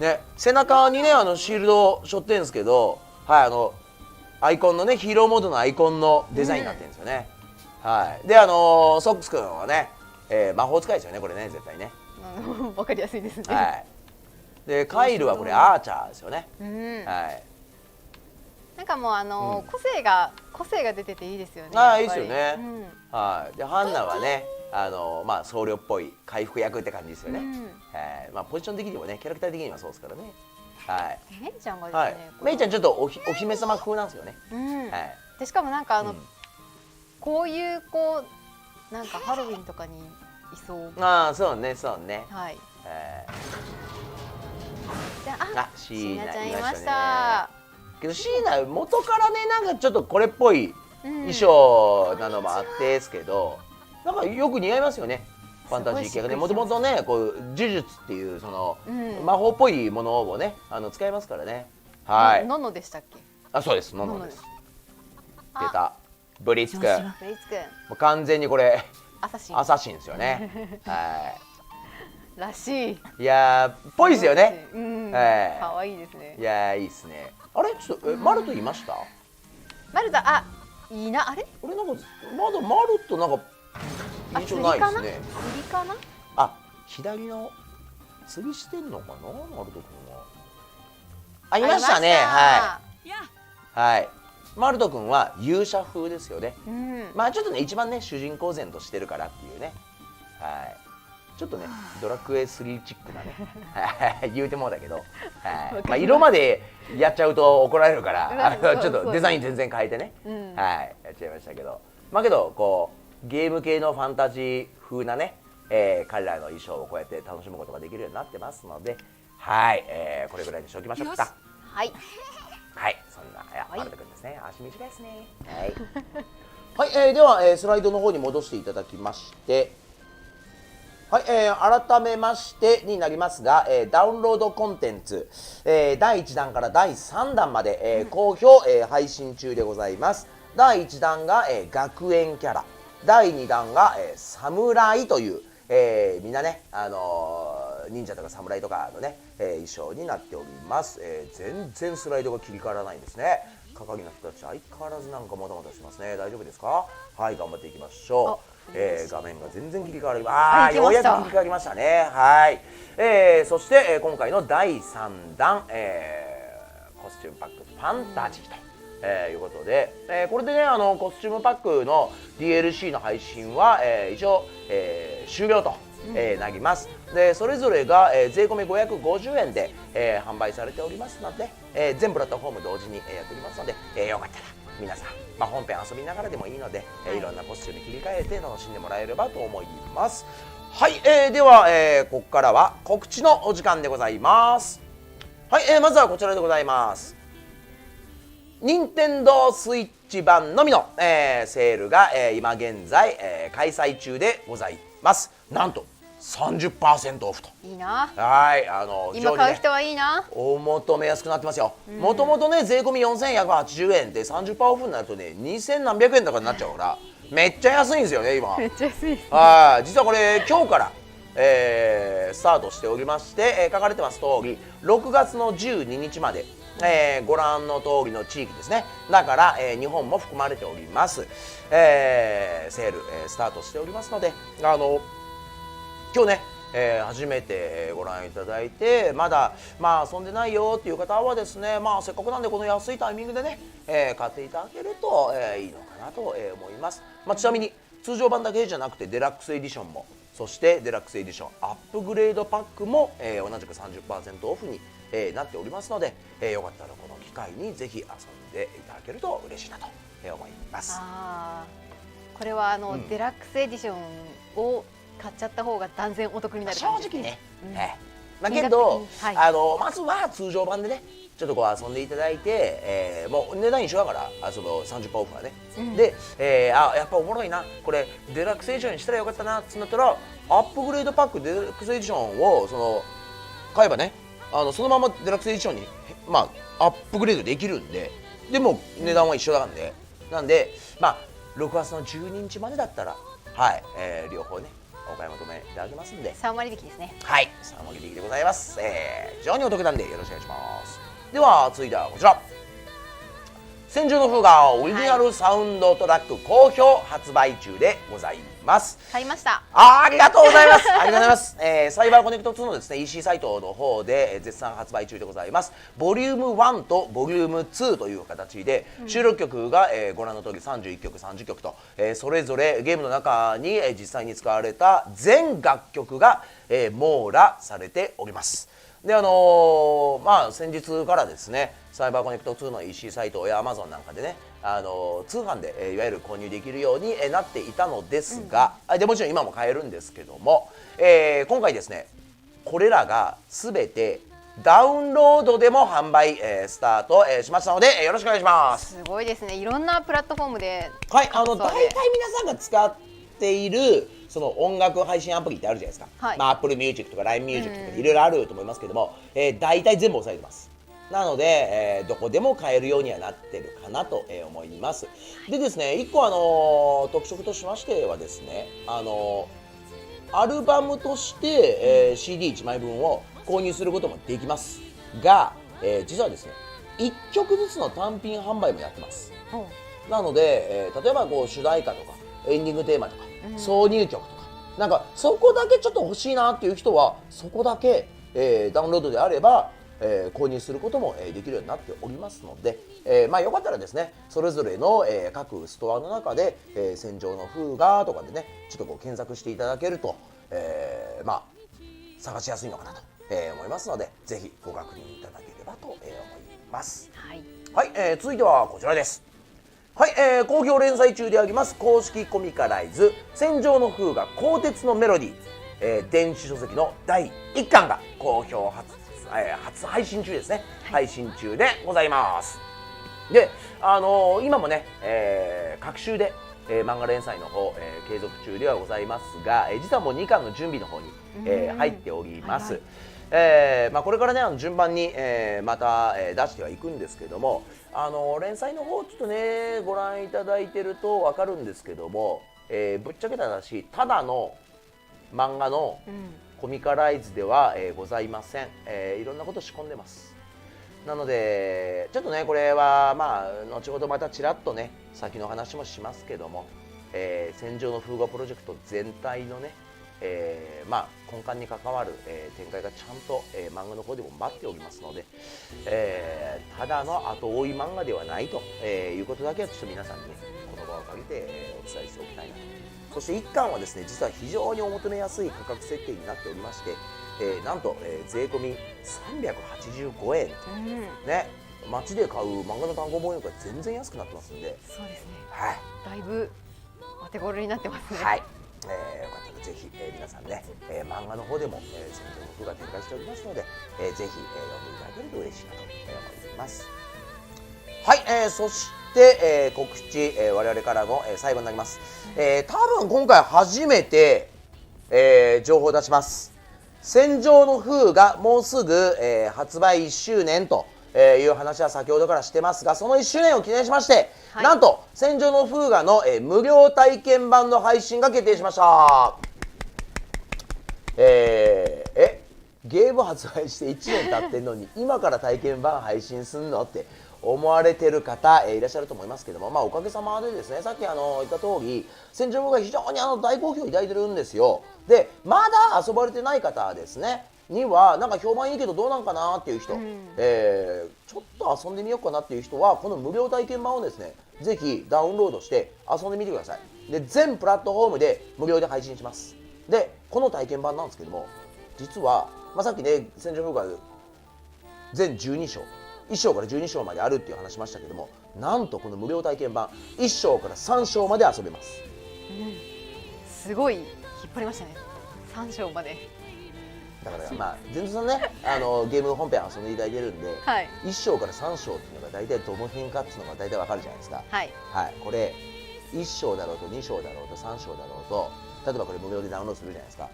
[SPEAKER 1] ね、背中にねシールドを背負ってるんですけど、はいアイコンのねヒーローモードのアイコンのデザインになってるんですよね。はいでソックスくんはね、魔法使いですよねこれね絶対ね。
[SPEAKER 2] わかりやすいですね。
[SPEAKER 1] はい。でカイルはこれアーチャーですよね。はい。
[SPEAKER 2] なんかもう個性が出てていいですよね。
[SPEAKER 1] いいですよね。はい。でハンナはね。まあ僧侶っぽい回復役って感じですよね。まあポジション的にもねキャラクター的にはそうですからね。はい。
[SPEAKER 2] メイちゃんがですね。
[SPEAKER 1] メイちゃんちょっとお姫様風なんですよね。
[SPEAKER 2] はい。でしかもなんかこういうなんかハロウィンとかにいそう。
[SPEAKER 1] そうねそうね。
[SPEAKER 2] はい。
[SPEAKER 1] シーナ
[SPEAKER 2] ちゃんいました。
[SPEAKER 1] けどシーナ元からねなんかちょっとこれっぽい衣装なのもあってですけど。なんかよく似合いますよねファンタジー系がねもともとねこう呪術っていうその、魔法っぽいものをね使いますからねはい
[SPEAKER 2] ノノでしたっけ
[SPEAKER 1] そうですノノです出たブリッツくんもう完全にこれアサシンですよねはい
[SPEAKER 2] らしい
[SPEAKER 1] いやぽいですよね
[SPEAKER 2] 可愛いですね
[SPEAKER 1] いやいいですねあれちょっとマルトいました
[SPEAKER 2] マルトいいなあれ
[SPEAKER 1] 俺なんかまだマルトなんか印象ないですね。
[SPEAKER 2] 釣りかな？
[SPEAKER 1] 左の釣りしてんのかな、マルト君は。いましたね。はい。はい。マルト君は勇者風ですよね。まあちょっとね一番ね主人公前としてるからっていうね。はい。ちょっとねドラクエ3チックなね言うてもだけど、はい。まあ色までやっちゃうと怒られるからちょっとデザイン全然変えてね、はいやっちゃいましたけど、まあけどこう。ゲーム系のファンタジー風なね、彼らの衣装をこうやって楽しむことができるようになってますので、はい、これぐらいにしておきましょうか。
[SPEAKER 2] はい。
[SPEAKER 1] はい、そんなマルト君ですね。足短いですね。はい。はい、では、スライドの方に戻していただきまして、はい、改めましてになりますが、ダウンロードコンテンツ、第1弾から第3弾まで、好評、配信中でございます。第1弾が、学園キャラ。第2弾が、侍という、みんなね、忍者とか侍とかのね、衣装になっております、全然スライドが切り替わらないんですね。係の人たち相変わらずなんかもたもたしますね。大丈夫ですか？はい、頑張っていきましょう。画面が全然切り替わりようやく切り替わりましたね。はい、そして、今回の第3弾、コスチュームパックファンタジーと。いうことで、これでねコスチュームパックの DLC の配信は、一応、終了と、なります。でそれぞれが、税込み550円で、販売されておりますので、全プラットフォーム同時に、やっておりますので、よかったら皆さん、本編遊びながらでもいいので、いろんなコスチューム切り替えて楽しんでもらえればと思います。はい、では、ここからは告知のお時間でございます。はい、まずはこちらでございます。任天堂スイッチ版のみの、セールが、今現在、開催中でございます。なんと 30% オフと。
[SPEAKER 2] いいな。
[SPEAKER 1] はい、
[SPEAKER 2] 今買う人はいいな。
[SPEAKER 1] お求めやすくなってますよ。もともとね税込み4180円で 30% オフになるとね2000何百円とかになっちゃうからめっちゃ安いんですよね今。
[SPEAKER 2] めっちゃ安いです、ね。
[SPEAKER 1] 実はこれ今日から、スタートしておりまして、書かれてます通り6月の12日まで、ご覧の通りの地域ですね。だから、日本も含まれております、セール、スタートしておりますので、今日ね、初めてご覧いただいてまだ遊んでないよっていう方はですね、せっかくなんでこの安いタイミングでね、買っていただけると、いいのかなと思います。ちなみに通常版だけじゃなくてデラックスエディションも、そしてデラックスエディションアップグレードパックも、同じく 30% オフに、なっておりますので、よかったらこの機会にぜひ遊んでいただけると嬉しいなと思います。
[SPEAKER 2] これはデラックスエディションを買っちゃった方が断然お得になる感じですね。
[SPEAKER 1] 正直ね、けど、まずは通常版でねちょっとこう遊んでいただいて、もう値段一緒だからその 30% オフはね、で、やっぱおもろいなこれデラックスエディションにしたらよかったなってなったらアップグレードパックデラックスエディションを買えばねそのままデラックスエディションにアップグレードできるんで、でも値段は一緒だからね。なんで6月の12日までだったら両方ねお買い求めいただけますんで
[SPEAKER 2] 3割引きですね。
[SPEAKER 1] はい、3割引きでございます。非常にお得なんでよろしくお願いします。では続いてはこちら、戦場の風がオリジナルサウンドトラック好評発売中でございます。
[SPEAKER 2] 買いました。
[SPEAKER 1] ありがとうございます。ありがとうございます。サイバーコネクト2のですね EC サイトの方で絶賛発売中でございます。ボリューム1とボリューム2という形で、収録曲が、ご覧の通り31曲30曲と、それぞれゲームの中に、実際に使われた全楽曲が、網羅されております。で先日からですねサイバーコネクト2の EC サイトや Amazon なんかでね通販で、いわゆる購入できるように、なっていたのですが、でもちろん今も買えるんですけども、今回ですねこれらが全てダウンロードでも販売、スタート、しましたので、よろしくお願いします。
[SPEAKER 2] すごいですね。いろんなプラットフォームで
[SPEAKER 1] 大体皆さんが使っているその音楽配信アプリってあるじゃないですか、Apple Music とか LINE Music とかいろいろあると思いますけども、大体全部押さえてます。なので、どこでも買えるようにはなってるかなと、思います。でですね、1個特色としましてはですね、アルバムとして、CD1 枚分を購入することもできますが、実はですね1曲ずつの単品販売もやってます。なので、例えば主題歌とかエンディングテーマとか、挿入曲とかなんかそこだけちょっと欲しいなっていう人はそこだけ、ダウンロードであれば購入することもできるようになっておりますので、よかったらですねそれぞれの各ストアの中で戦場の風雅とかでねちょっと検索していただけると探しやすいのかなと思いますので、ぜひご確認いただければと思います。はい、続いてはこちらです。はい、好評連載中であります公式コミカライズ戦場の風雅鋼鉄のメロディ、電子書籍の第1巻が好評初配信中ですね、配信中でございます。で、今もね、各週で、漫画連載の方、継続中ではございますが、実はもう2巻の準備の方に、入っております。これからね順番に、また、出してはいくんですけども、連載の方ちょっとねご覧いただいてると分かるんですけども、ぶっちゃけた話ただの漫画のコミカライズでは、ございません。いろんなこと仕込んでます。なのでちょっとねこれは後ほどまたちらっとね先の話もしますけども、戦場の風雅プロジェクト全体のね根幹に関わる、展開がちゃんと、漫画の方でも待っておりますので、ただの後追い漫画ではないと、いうことだけはちょっと皆さんに、ね、この場を借りて、お伝えしておきたいなと。そして1巻はですね実は非常にお求めやすい価格設定になっておりまして、なんと、税込み385円、ね、街で買う漫画の単行本より全然安くなってますんで、
[SPEAKER 2] そうですね、
[SPEAKER 1] はい、
[SPEAKER 2] だいぶお手頃になってますね。
[SPEAKER 1] はい、よかったらぜひ、皆さんね、漫画の方でも、戦場の風が展開しておりますので、ぜひ、読んでいただけると嬉しいなと思います。はい、そして、告知、我々からの、最後になります。多分今回初めて、情報を出します。戦場の風がもうすぐ、発売1周年という話は先ほどからしてますが、その1周年を記念しまして、はい、なんと戦場の風雅の、無料体験版の配信が決定しました。ゲーム発売して1年経ってんのに今から体験版配信すんのって思われてる方、いらっしゃると思いますけども、おかげさまでですね、さっき言った通り戦場が非常に大好評を抱いてるんですよ。でまだ遊ばれてない方ですねにはなんか評判いいけどどうなんかなっていう人、ちょっと遊んでみようかなっていう人はこの無料体験版をですねぜひダウンロードして遊んでみてください。で全プラットフォームで無料で配信します。でこの体験版なんですけども、実は、さっきね戦場風が全12章1章から12章まであるっていう話しましたけども、なんとこの無料体験版1章から3章まで遊べます。
[SPEAKER 2] すごい引っ張りましたね、3章まで。
[SPEAKER 1] だから全然ねゲーム本編遊んでいただいてるんで、1章から3章っていうのが大体どの辺かっていうのが大体わかるじゃないですか。これ1章だろうと2章だろうと3章だろうと、例えばこれ無料でダウンロードするじゃないですか、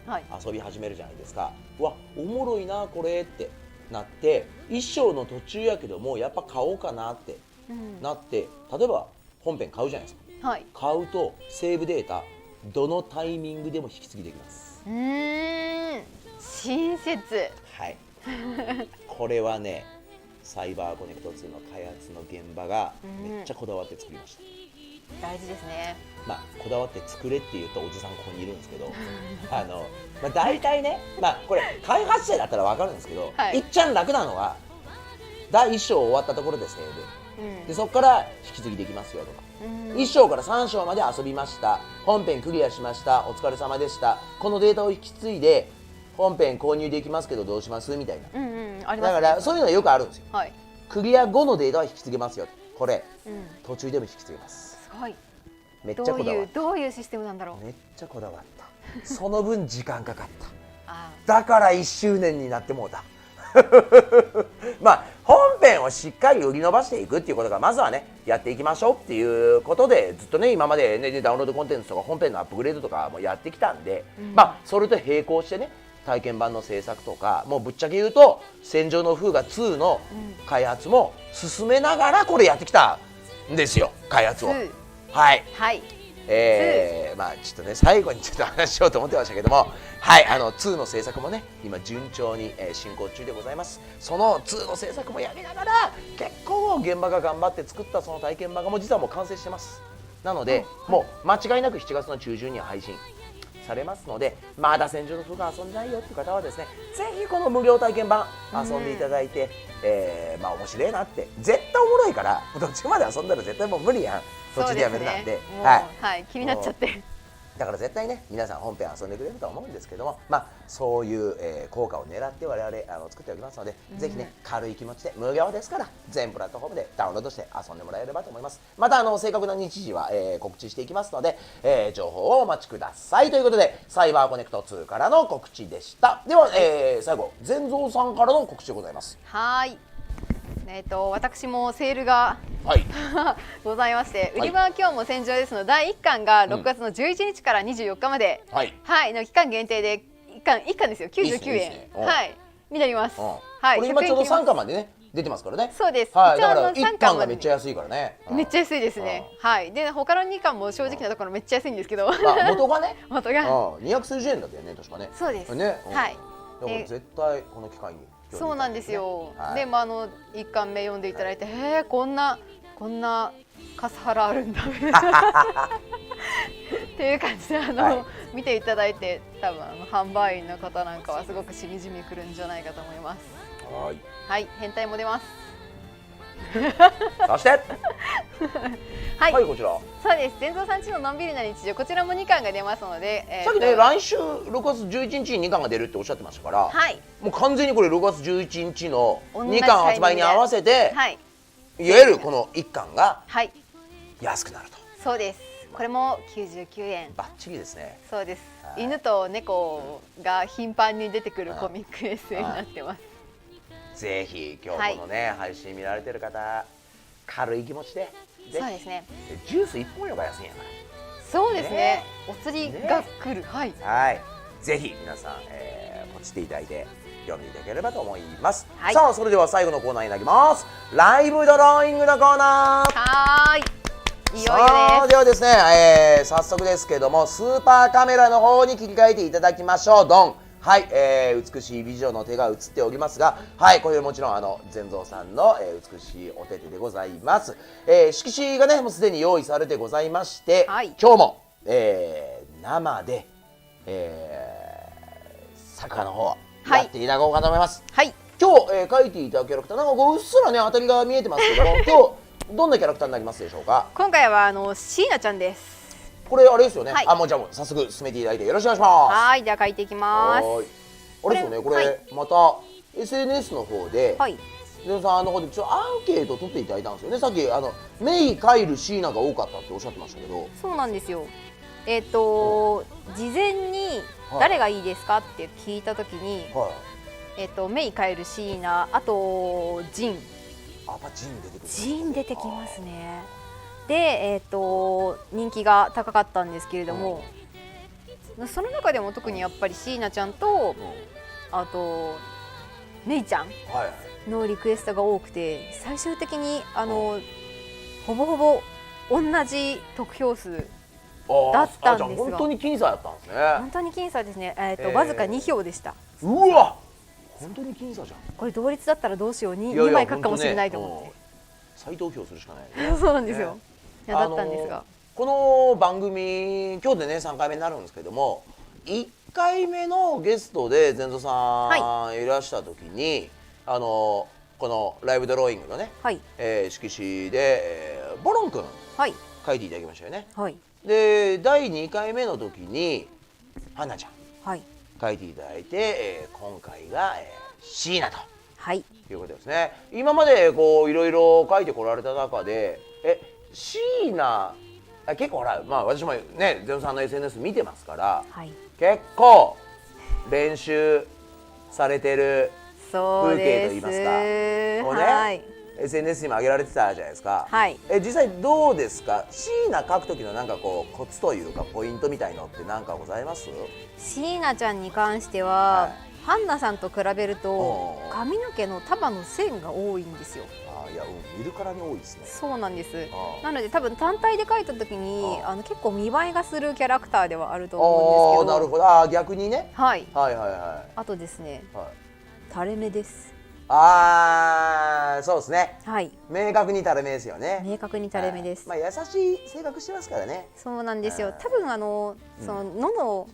[SPEAKER 1] 遊び始めるじゃないですか。うわおもろいなこれってなって1章の途中やけどもやっぱ買おうかなってなって、例えば本編買うじゃないですか、買うとセーブデータどのタイミングでも引き継ぎできます。
[SPEAKER 2] 親切。
[SPEAKER 1] これはねサイバーコネクト2の開発の現場がめっちゃこだわって作りました。
[SPEAKER 2] 大事ですね。
[SPEAKER 1] こだわって作れって言うとおじさんここにいるんですけど大体ね、これ開発者だったら分かるんですけど、いっちゃん楽なのは第1章終わったところでセーブ、でそこから引き継ぎできますよとか、1章から3章まで遊びました、本編クリアしました、お疲れ様でした、このデータを引き継いで本編購入できますけどどうしますみたいな、だからそういうのはよくあるんですよ。クリア後のデータは引き継げますよ、これ、途中でも引き継げます。
[SPEAKER 2] すごい。
[SPEAKER 1] めっちゃこだわった。
[SPEAKER 2] どういうシステムなんだろう。
[SPEAKER 1] めっちゃこだわった。その分時間かかった。だから1周年になってもうた。本編をしっかり売り伸ばしていくっていうことがまずはねやっていきましょうっていうことで、ずっとね今までねダウンロードコンテンツとか本編のアップグレードとかもやってきたんで、それと並行してね体験版の制作とか、もうぶっちゃけ言うと戦場の風雅2の開発も進めながらこれやってきたんですよ、開発を。ちょっとね最後にちょっと話しようと思ってましたけども、2の制作もね今順調に進行中でございます。その2の制作もやりながら結構現場が頑張って作ったその体験版がもう実はもう完成してます。なのでもう間違いなく7月の中旬には配信されますので、まだ戦場の風が遊んでないよっていう方はですねぜひこの無料体験版遊んでいただいて、面白いなって、絶対おもろいから途中まで遊んだら絶対もう無理やん、途中でやめるなんで、
[SPEAKER 2] 気になっちゃって。
[SPEAKER 1] だから絶対ね皆さん本編遊んでくれると思うんですけども、そういう、効果を狙って我々作っておきますので、ぜひね軽い気持ちで無料ですから全プラットフォームでダウンロードして遊んでもらえればと思います。また正確な日時は、告知していきますので、情報をお待ちくださいということで、サイバーコネクト2からの告知でした。では、最後全蔵さんからの告知でございます。
[SPEAKER 2] 私もセールがございまして、売り場は今日も戦場ですの第1巻が6月の11日から24日まで、の期間限定で1巻ですよ、99円になります。
[SPEAKER 1] これ今ちょうど3巻までね出てますからね。
[SPEAKER 2] そうです。
[SPEAKER 1] だから1巻がめっちゃ安いからね。
[SPEAKER 2] めっちゃ安いですね。で他の2巻も正直なところめっちゃ安いんですけど、
[SPEAKER 1] 元がね
[SPEAKER 2] 元が
[SPEAKER 1] 200数十円だったよね確かね。
[SPEAKER 2] そうです
[SPEAKER 1] ね。だから絶対この機会に。
[SPEAKER 2] そうなんですよ。でも1巻目読んでいただいて、こんなカスハラあるんだっていう感じで見ていただいて、多分販売員の方なんかはすごくしみじみくるんじゃないかと思います。変態も出ます。
[SPEAKER 1] そしてこちら
[SPEAKER 2] そうです。全蔵さんちののんびりな日常、こちらも2巻が出ますので、
[SPEAKER 1] さっきね来週6月11日に2巻が出るっておっしゃってましたから、もう完全にこれ6月11日の2巻発売に合わせて、いわゆるこの1巻が安くなると。
[SPEAKER 2] そうです。これも99円。
[SPEAKER 1] バッチリですね。
[SPEAKER 2] そうです。犬と猫が頻繁に出てくるコミックエッセイになってます。
[SPEAKER 1] ぜひ今日このね配信見られてる方、軽い気持ちで。
[SPEAKER 2] そうですね。
[SPEAKER 1] ジュース1本よりが安いんやから。
[SPEAKER 2] そうですね。お釣りが来る。
[SPEAKER 1] ぜひ皆さんポチっていただいて読んでいただければと思います。さあそれでは最後のコーナーになります。ライブドローイングのコーナー。いよいよです。ではですね、早速ですけどもスーパーカメラの方に切り替えていただきましょう。ドン。はい、美しい美女の手が映っておりますが、はい、これもちろん善蔵さんの、美しいお手手でございます。色紙がねもうすでに用意されてございまして、
[SPEAKER 2] はい、
[SPEAKER 1] 今日も、生で、作画の方やっていただこうかと思います。
[SPEAKER 2] はい、
[SPEAKER 1] 今日、描いていただくキャラクターなんかこううっすらね当たりが見えてますけども、今日どんなキャラクターになりますでしょうか。
[SPEAKER 2] 今回は椎名ちゃんです。
[SPEAKER 1] これあれですよね。
[SPEAKER 2] はい、
[SPEAKER 1] もうじゃあもう早速進めていただいてよろしくお願いします。
[SPEAKER 2] はい、では描いていきます。
[SPEAKER 1] あれですよね。これ、はい、また SNS の方で、はい、善さんの方でちょっとアンケート取っていただいたんですよね。さっきメイ、カイル、椎名が多かったっておっしゃってましたけど。
[SPEAKER 2] そうなんですよ。事前に誰がいいですかって聞いたときに、はい、メイ、カイル、椎名、あとジン。
[SPEAKER 1] ジン出てくる。
[SPEAKER 2] ジン出てきますね。で、人気が高かったんですけれども、その中でも特にやっぱり椎名ちゃんと、あとメイちゃんのリクエストが多くて、最終的にほぼほぼ同じ得票数だったんですが、
[SPEAKER 1] 本当に僅差だったんですね。
[SPEAKER 2] 本当に僅差ですね。わずか2票でした。
[SPEAKER 1] うわ、本当に僅差じゃん。
[SPEAKER 2] これ同率だったらどうしよう、2枚書くかもしれないと思って、
[SPEAKER 1] 再投票するしかないね。
[SPEAKER 2] そうなんですよ。だったんですが、
[SPEAKER 1] この番組今日でね3回目になるんですけども、1回目のゲストで善蔵さんいらした時に、このライブドローイングのね、はい、色紙で、ボロン君、はい、書いていただきましたよね。はい、で第2回目の時に花ちゃん、はい、書いていただいて、今回が、椎名と、はい、いうことですね。今までこういろいろ書いてこられた中で椎名結構ほら、私もね善さんの SNS 見てますから、はい、結構練習されてる風景といいますか、こうね、はい、SNS にも上げられてたじゃないですか。はい、実際どうですか。椎名書く時のなんかこうコツというかポイントみたいのって何かございます？
[SPEAKER 2] 椎名ちゃんに関しては、ハンナさんと比べると髪の毛の束の線が多いんですよ。
[SPEAKER 1] いや、見るからに多いですね。
[SPEAKER 2] そうなんです。なので多分単体で描いた時に結構見栄えがするキャラクターではあると思うんですけど。
[SPEAKER 1] なるほど。逆にね。
[SPEAKER 2] はい。はいはいはい。あとですね、垂れ目です。
[SPEAKER 1] そうですね。はい。明確に垂れ目ですよね。
[SPEAKER 2] 明確に垂れ目です。
[SPEAKER 1] 優しい性格してますからね。
[SPEAKER 2] そうなんですよ。多分その喉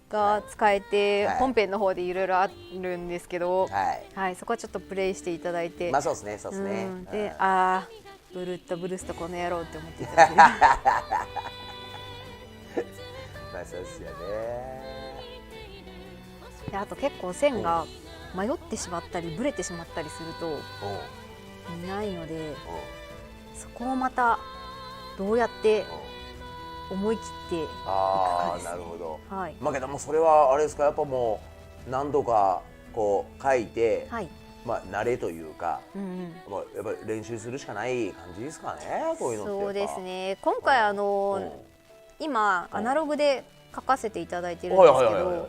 [SPEAKER 2] が使えて、本編の方でいろいろあるんですけど、はい、そこはちょっとプレイしていただいて、
[SPEAKER 1] そうですね、そうですね。
[SPEAKER 2] で、ブルッとこの野郎って思っていただければ。
[SPEAKER 1] そうですよね。
[SPEAKER 2] で、あと結構線が迷ってしまったりブレてしまったりするといないので、そこをまたどうやって思い切っていくかですね。
[SPEAKER 1] なるほど。はい。けどもそれはあれですか、やっぱもう何度かこう書いて、はい、慣れというか、やっぱり練習するしかない感じですかね。こういうのって。
[SPEAKER 2] そうですね。今回今アナログで書かせていただいてるんですけど、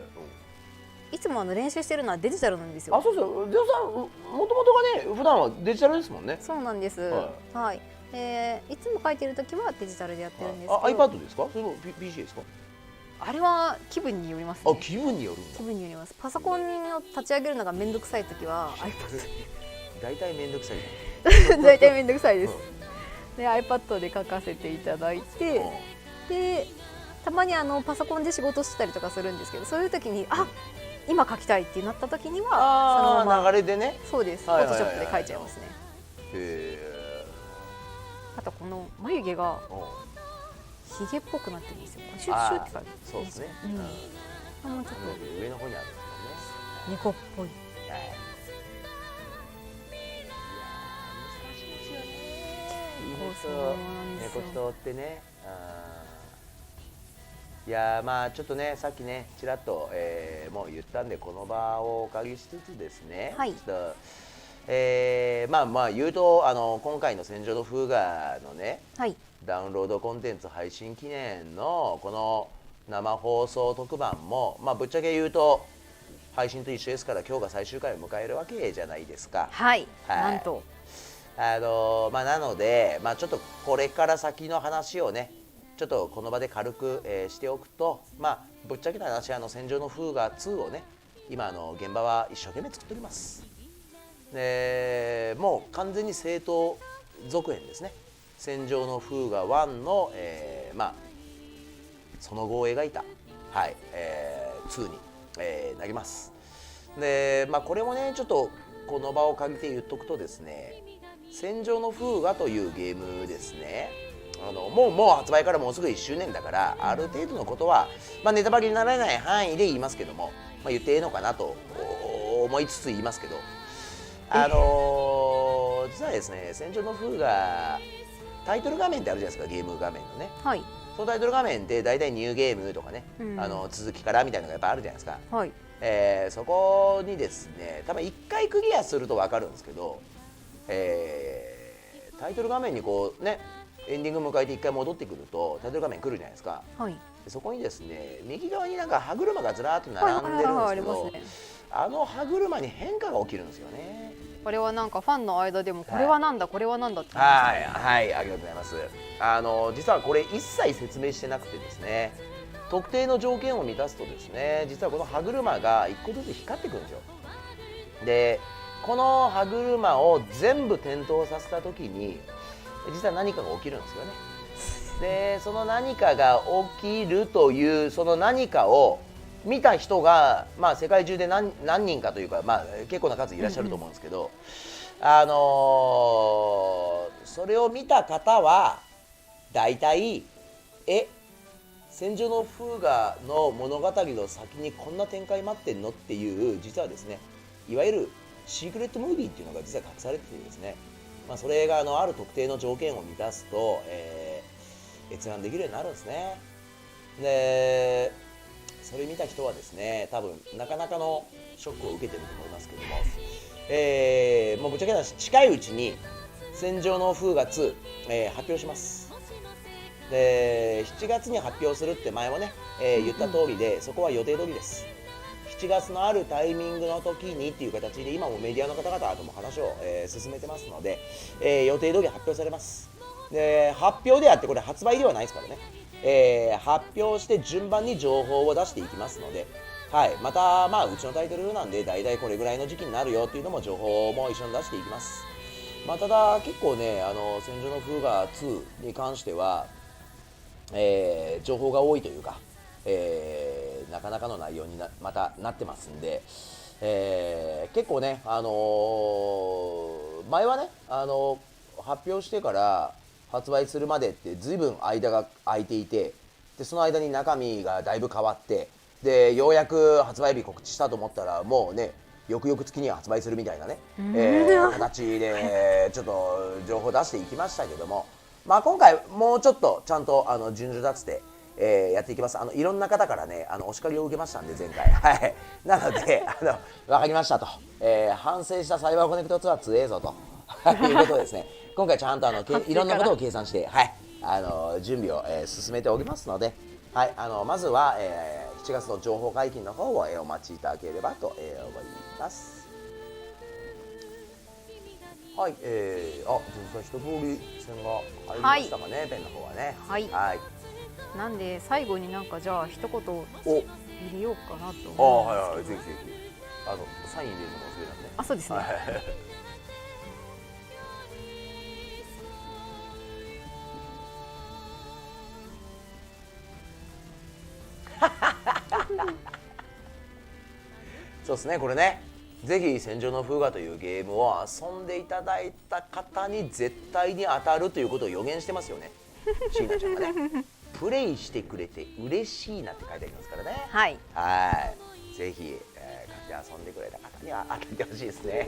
[SPEAKER 2] いつも練習してるのはデジタルなんですよ。
[SPEAKER 1] そうですよ。ゼロさんもともとがね普段はデジタルですもんね。
[SPEAKER 2] そうなんです。はい。いつも書いてる時はデジタルでやってるんですけど。
[SPEAKER 1] iPad ですか？それとも PC ですか？
[SPEAKER 2] あれは気分によりますね。
[SPEAKER 1] 気分によるんだ。
[SPEAKER 2] 気分によります。パソコンを立ち上げるのがめんどくさい時は
[SPEAKER 1] iPad。大体めんどくさい。
[SPEAKER 2] 大体めんどくさいです。で iPad で書かせていただいて、でたまにパソコンで仕事したりとかするんですけど、そういう時に今書きたいってなった時には
[SPEAKER 1] そのまま流れでね。
[SPEAKER 2] そうです。フォトショップで書いちゃいますね。あとこの眉毛がヒゲっぽくなってるんですよ。シュッシュって感じ。
[SPEAKER 1] そうですね。
[SPEAKER 2] もうちょっと
[SPEAKER 1] 上の方にあるんです
[SPEAKER 2] よね。猫っぽい。
[SPEAKER 1] 猫人ってね。いやちょっとねさっきねちらっと、もう言ったんでこの場をお借りしつつですね、はい、ちょっと言うと今回の「戦場の風雅」のね、はい、ダウンロードコンテンツ配信記念のこの生放送特番も、ぶっちゃけ言うと配信と一緒ですから今日が最終回を迎えるわけじゃないですか。
[SPEAKER 2] はい、なんと
[SPEAKER 1] なので、ちょっとこれから先の話をねちょっとこの場で軽く、しておくとぶっちゃけた話戦場の風雅2をね今現場は一生懸命作っております。でもう完全に正統続編ですね。戦場の風雅1の、その後を描いた、2に、なります。で、これもねちょっとこの場を借りて言っとくとですね、戦場の風雅というゲームですね、もう発売からもうすぐ1周年だから、ある程度のことは、ネタバレにならない範囲で言いますけども、言っていいのかなと思いつつ言いますけど、実はですね、戦場の風雅タイトル画面ってあるじゃないですか、ゲーム画面のね、
[SPEAKER 2] はい、
[SPEAKER 1] そのタイトル画面って大体ニューゲームとかね、続きからみたいなのがやっぱあるじゃないですか、
[SPEAKER 2] はい、
[SPEAKER 1] そこにですね、多分1回クリアすると分かるんですけど、タイトル画面にこうねエンディング迎えて1回戻ってくるとタイトル画面来るじゃないですか、
[SPEAKER 2] はい、
[SPEAKER 1] そこにですね右側になんか歯車がずらっと並んでるんですけど、あの歯車に変化が起きるんですよね。
[SPEAKER 2] これはなんかファンの間でもこれはなんだ、これはなんだって
[SPEAKER 1] はい、ありがとうございます。実はこれ一切説明してなくてですね、特定の条件を満たすとですね、実はこの歯車が1個ずつ光ってくるんですよ。でこの歯車を全部点灯させた時に実は何かが起きるんですよね。でその何かが起きるというその何かを見た人が、世界中で何人かというか、結構な数いらっしゃると思うんですけど、それを見た方は大体戦場の風雅の物語の先にこんな展開待ってんのっていう、実はですねいわゆるシークレットムービーっていうのが実は隠されててですね、それがある特定の条件を満たすと、閲覧できるようになるんですね。でそれ見た人はですね多分なかなかのショックを受けてると思いますけども、もうぶっちゃけな話近いうちに戦場の風雅2、発表します。で7月に発表するって前もね、言った通りで、そこは予定通りです。7月のあるタイミングの時にっていう形で今もメディアの方々とも話を、進めてますので、予定通り発表されます。で発表であってこれ発売ではないですからね、発表して順番に情報を出していきますので、またうちのタイトルなんでだいたいこれぐらいの時期になるよっていうのも情報も一緒に出していきます。ただ結構ね戦場の風雅2に関しては、情報が多いというか、なかなかの内容にまたなってますんで、結構ね、前はね発表してから発売するまでって随分間が空いていて、でその間に中身がだいぶ変わって、でようやく発売日告知したと思ったらもうね翌々月には発売するみたいなね、形でちょっと情報出していきましたけども、今回もうちょっとちゃんと順序立てて、やっていきます。いろんな方からねお叱りを受けましたんで前回、なので分かりましたと、反省したサイバーコネクト2は強えぞということですね。今回ちゃんといろんなことを計算して、準備を、進めておりますので、まずは、7月の情報解禁の方を、お待ちいただければと、思います。一通り線が入りましたかね、ペンの方はね。
[SPEAKER 2] なんで最後になんかじゃあ一言入れようかなと思うんですけど。
[SPEAKER 1] ぜひぜひサイン入れるのも忘れなんで。
[SPEAKER 2] そうですね。
[SPEAKER 1] そうですね、これねぜひ戦場の風雅というゲームを遊んでいただいた方に絶対に当たるということを予言してますよね、椎名ちゃんがね。プレイしてくれて嬉しいなって書いてありますからね。ぜひ、買って遊んでくれた方には当ててほしいですね。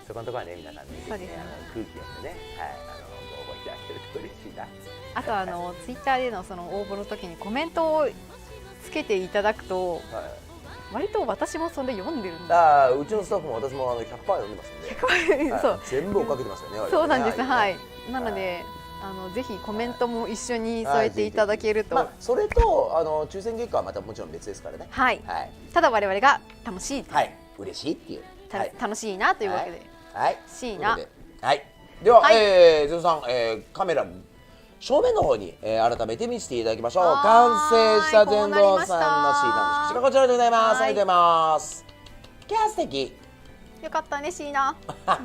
[SPEAKER 1] そこのところはね皆さんね、空気読んでね、ご応募いただけると嬉しいな。
[SPEAKER 2] あとツイッターでのその応募の時にコメントをつけていただくと、割と私もそれ読んでるんだ。
[SPEAKER 1] うちのスタッフも私も 100% 読んでますんで、
[SPEAKER 2] そう
[SPEAKER 1] 全部追っかけてますよね。
[SPEAKER 2] そうなんです。なのでぜひコメントも一緒に添えていただけると、
[SPEAKER 1] それと抽選結果はまたもちろん別ですからね。
[SPEAKER 2] ただ我々が楽しい、
[SPEAKER 1] 嬉しいっていう、
[SPEAKER 2] 楽しいなというわけで、しいな。
[SPEAKER 1] では、ゼロさん、カメラ正面の方に、改めて見せていただきましょう。完成した全道さんのシータの色紙がこちらでございます。ありがとうございます。キャー素敵。
[SPEAKER 2] よかったね、シーナ。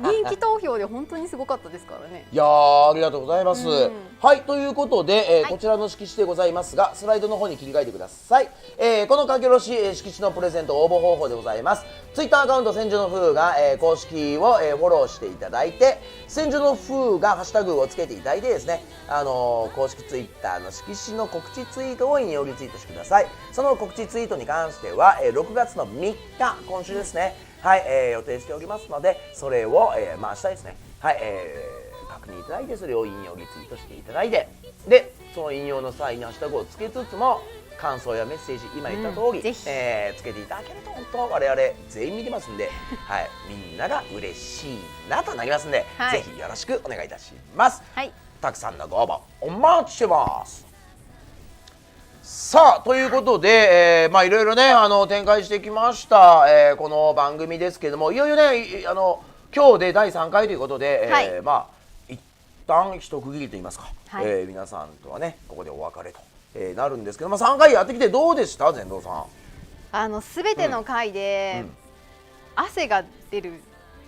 [SPEAKER 2] 人気投票で本当にすごかったですからね。
[SPEAKER 1] いやー、ありがとうございます。はい、ということで、こちらの色紙でございますが、スライドの方に切り替えてください。このかけろし色紙のプレゼント応募方法でございます。ツイッターアカウント千住の風が、公式を、フォローしていただいて、千住の風がハッシュタグをつけていただいてですね、公式ツイッターの色紙の告知ツイートを引用リツイートしてください。その告知ツイートに関しては、6月の3日、今週ですね。はい、予定しておりますので、それを、明日ですね、はい、確認いただいて、それを引用リツイートしていただいて、で、その引用の際にハッシュタグをつけつつも、感想やメッセージ、今言った通り、つけていただけると、本当我々全員見てますんで、はい、みんなが嬉しいなとなりますんで、ぜひよろしくお願いいたします。はい、たくさんのご応募お待ちしてます。さあということで、いろいろね展開してきました、この番組ですけども、いよいよね今日で第3回ということで、一旦一区切りといいますか、皆さんとはねここでお別れと、なるんですけど、3回やってきてどうでした全道さん。
[SPEAKER 2] 全ての回で、汗が出る。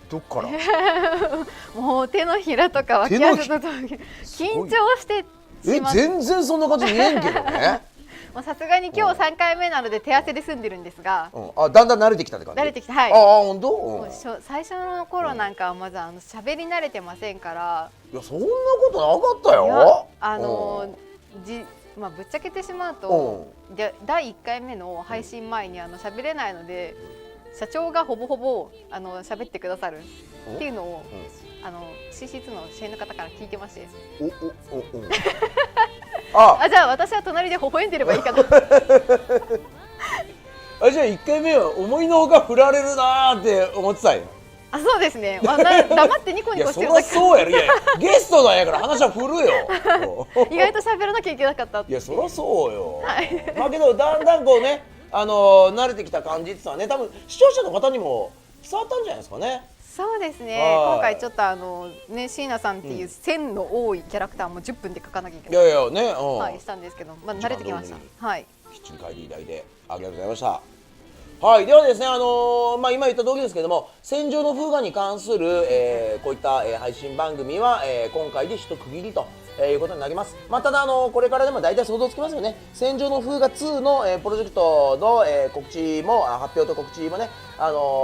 [SPEAKER 1] どっから
[SPEAKER 2] もう手のひらとか脇汗とか緊張してしまって、
[SPEAKER 1] 全然そんな感じ見えんけどね。
[SPEAKER 2] さすがに今日3回目なので手汗で済んでるんですが、
[SPEAKER 1] だんだん慣れてきたって感じ。
[SPEAKER 2] 慣れてきた。はい。
[SPEAKER 1] 本当。
[SPEAKER 2] 最初の頃なんかはまず喋り慣れてませんから。
[SPEAKER 1] いやそんなことなかったよ。
[SPEAKER 2] ぶっちゃけてしまうと、第1回目の配信前に喋れないので、社長がほぼほぼ喋ってくださるっていうのをCC2の支援の方から聞いてまして。じゃあ私は隣で微笑んでればいいかな。じゃ
[SPEAKER 1] あ1回目は思いのほか振られるなーって思ってたよ。
[SPEAKER 2] そうですね。黙ってニコニコしてるだけ。
[SPEAKER 1] いやそりゃそうやる。いやゲストなんやから話は振るよ。
[SPEAKER 2] 意外と喋らなきゃいけなかった。
[SPEAKER 1] いやそりゃそうよ。けどだんだんこうね慣れてきた感じってはね、多分視聴者の方にも伝わったんじゃないですかね。
[SPEAKER 2] そうですね。今回ちょっと椎名さんっていう線の多いキャラクターも10分で書かなきゃいけない。
[SPEAKER 1] いやね、
[SPEAKER 2] したんですけど、慣れてきました。はい。
[SPEAKER 1] きっちり書いていただいてありがとうございました。はい、ではですね、今言った通りですけども、戦場の風雅に関する、こういった、配信番組は、今回で一区切りと。いうことになります。ただこれからでも大体想像つきますよね。戦場の風雅2の、プロジェクトの、告知も発表と告知もね、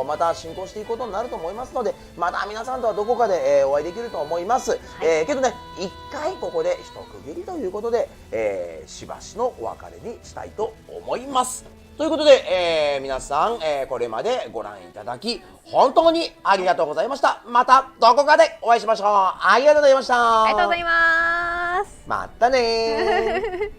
[SPEAKER 1] また進行していくことになると思いますので、また皆さんとはどこかで、お会いできると思います。けどね、一回ここで一区切りということで、しばしのお別れにしたいと思います。ということで、皆さん、これまでご覧いただき本当にありがとうございました。またどこかでお会いしましょう。ありがとうございました。
[SPEAKER 2] ありがとうございます。
[SPEAKER 1] またね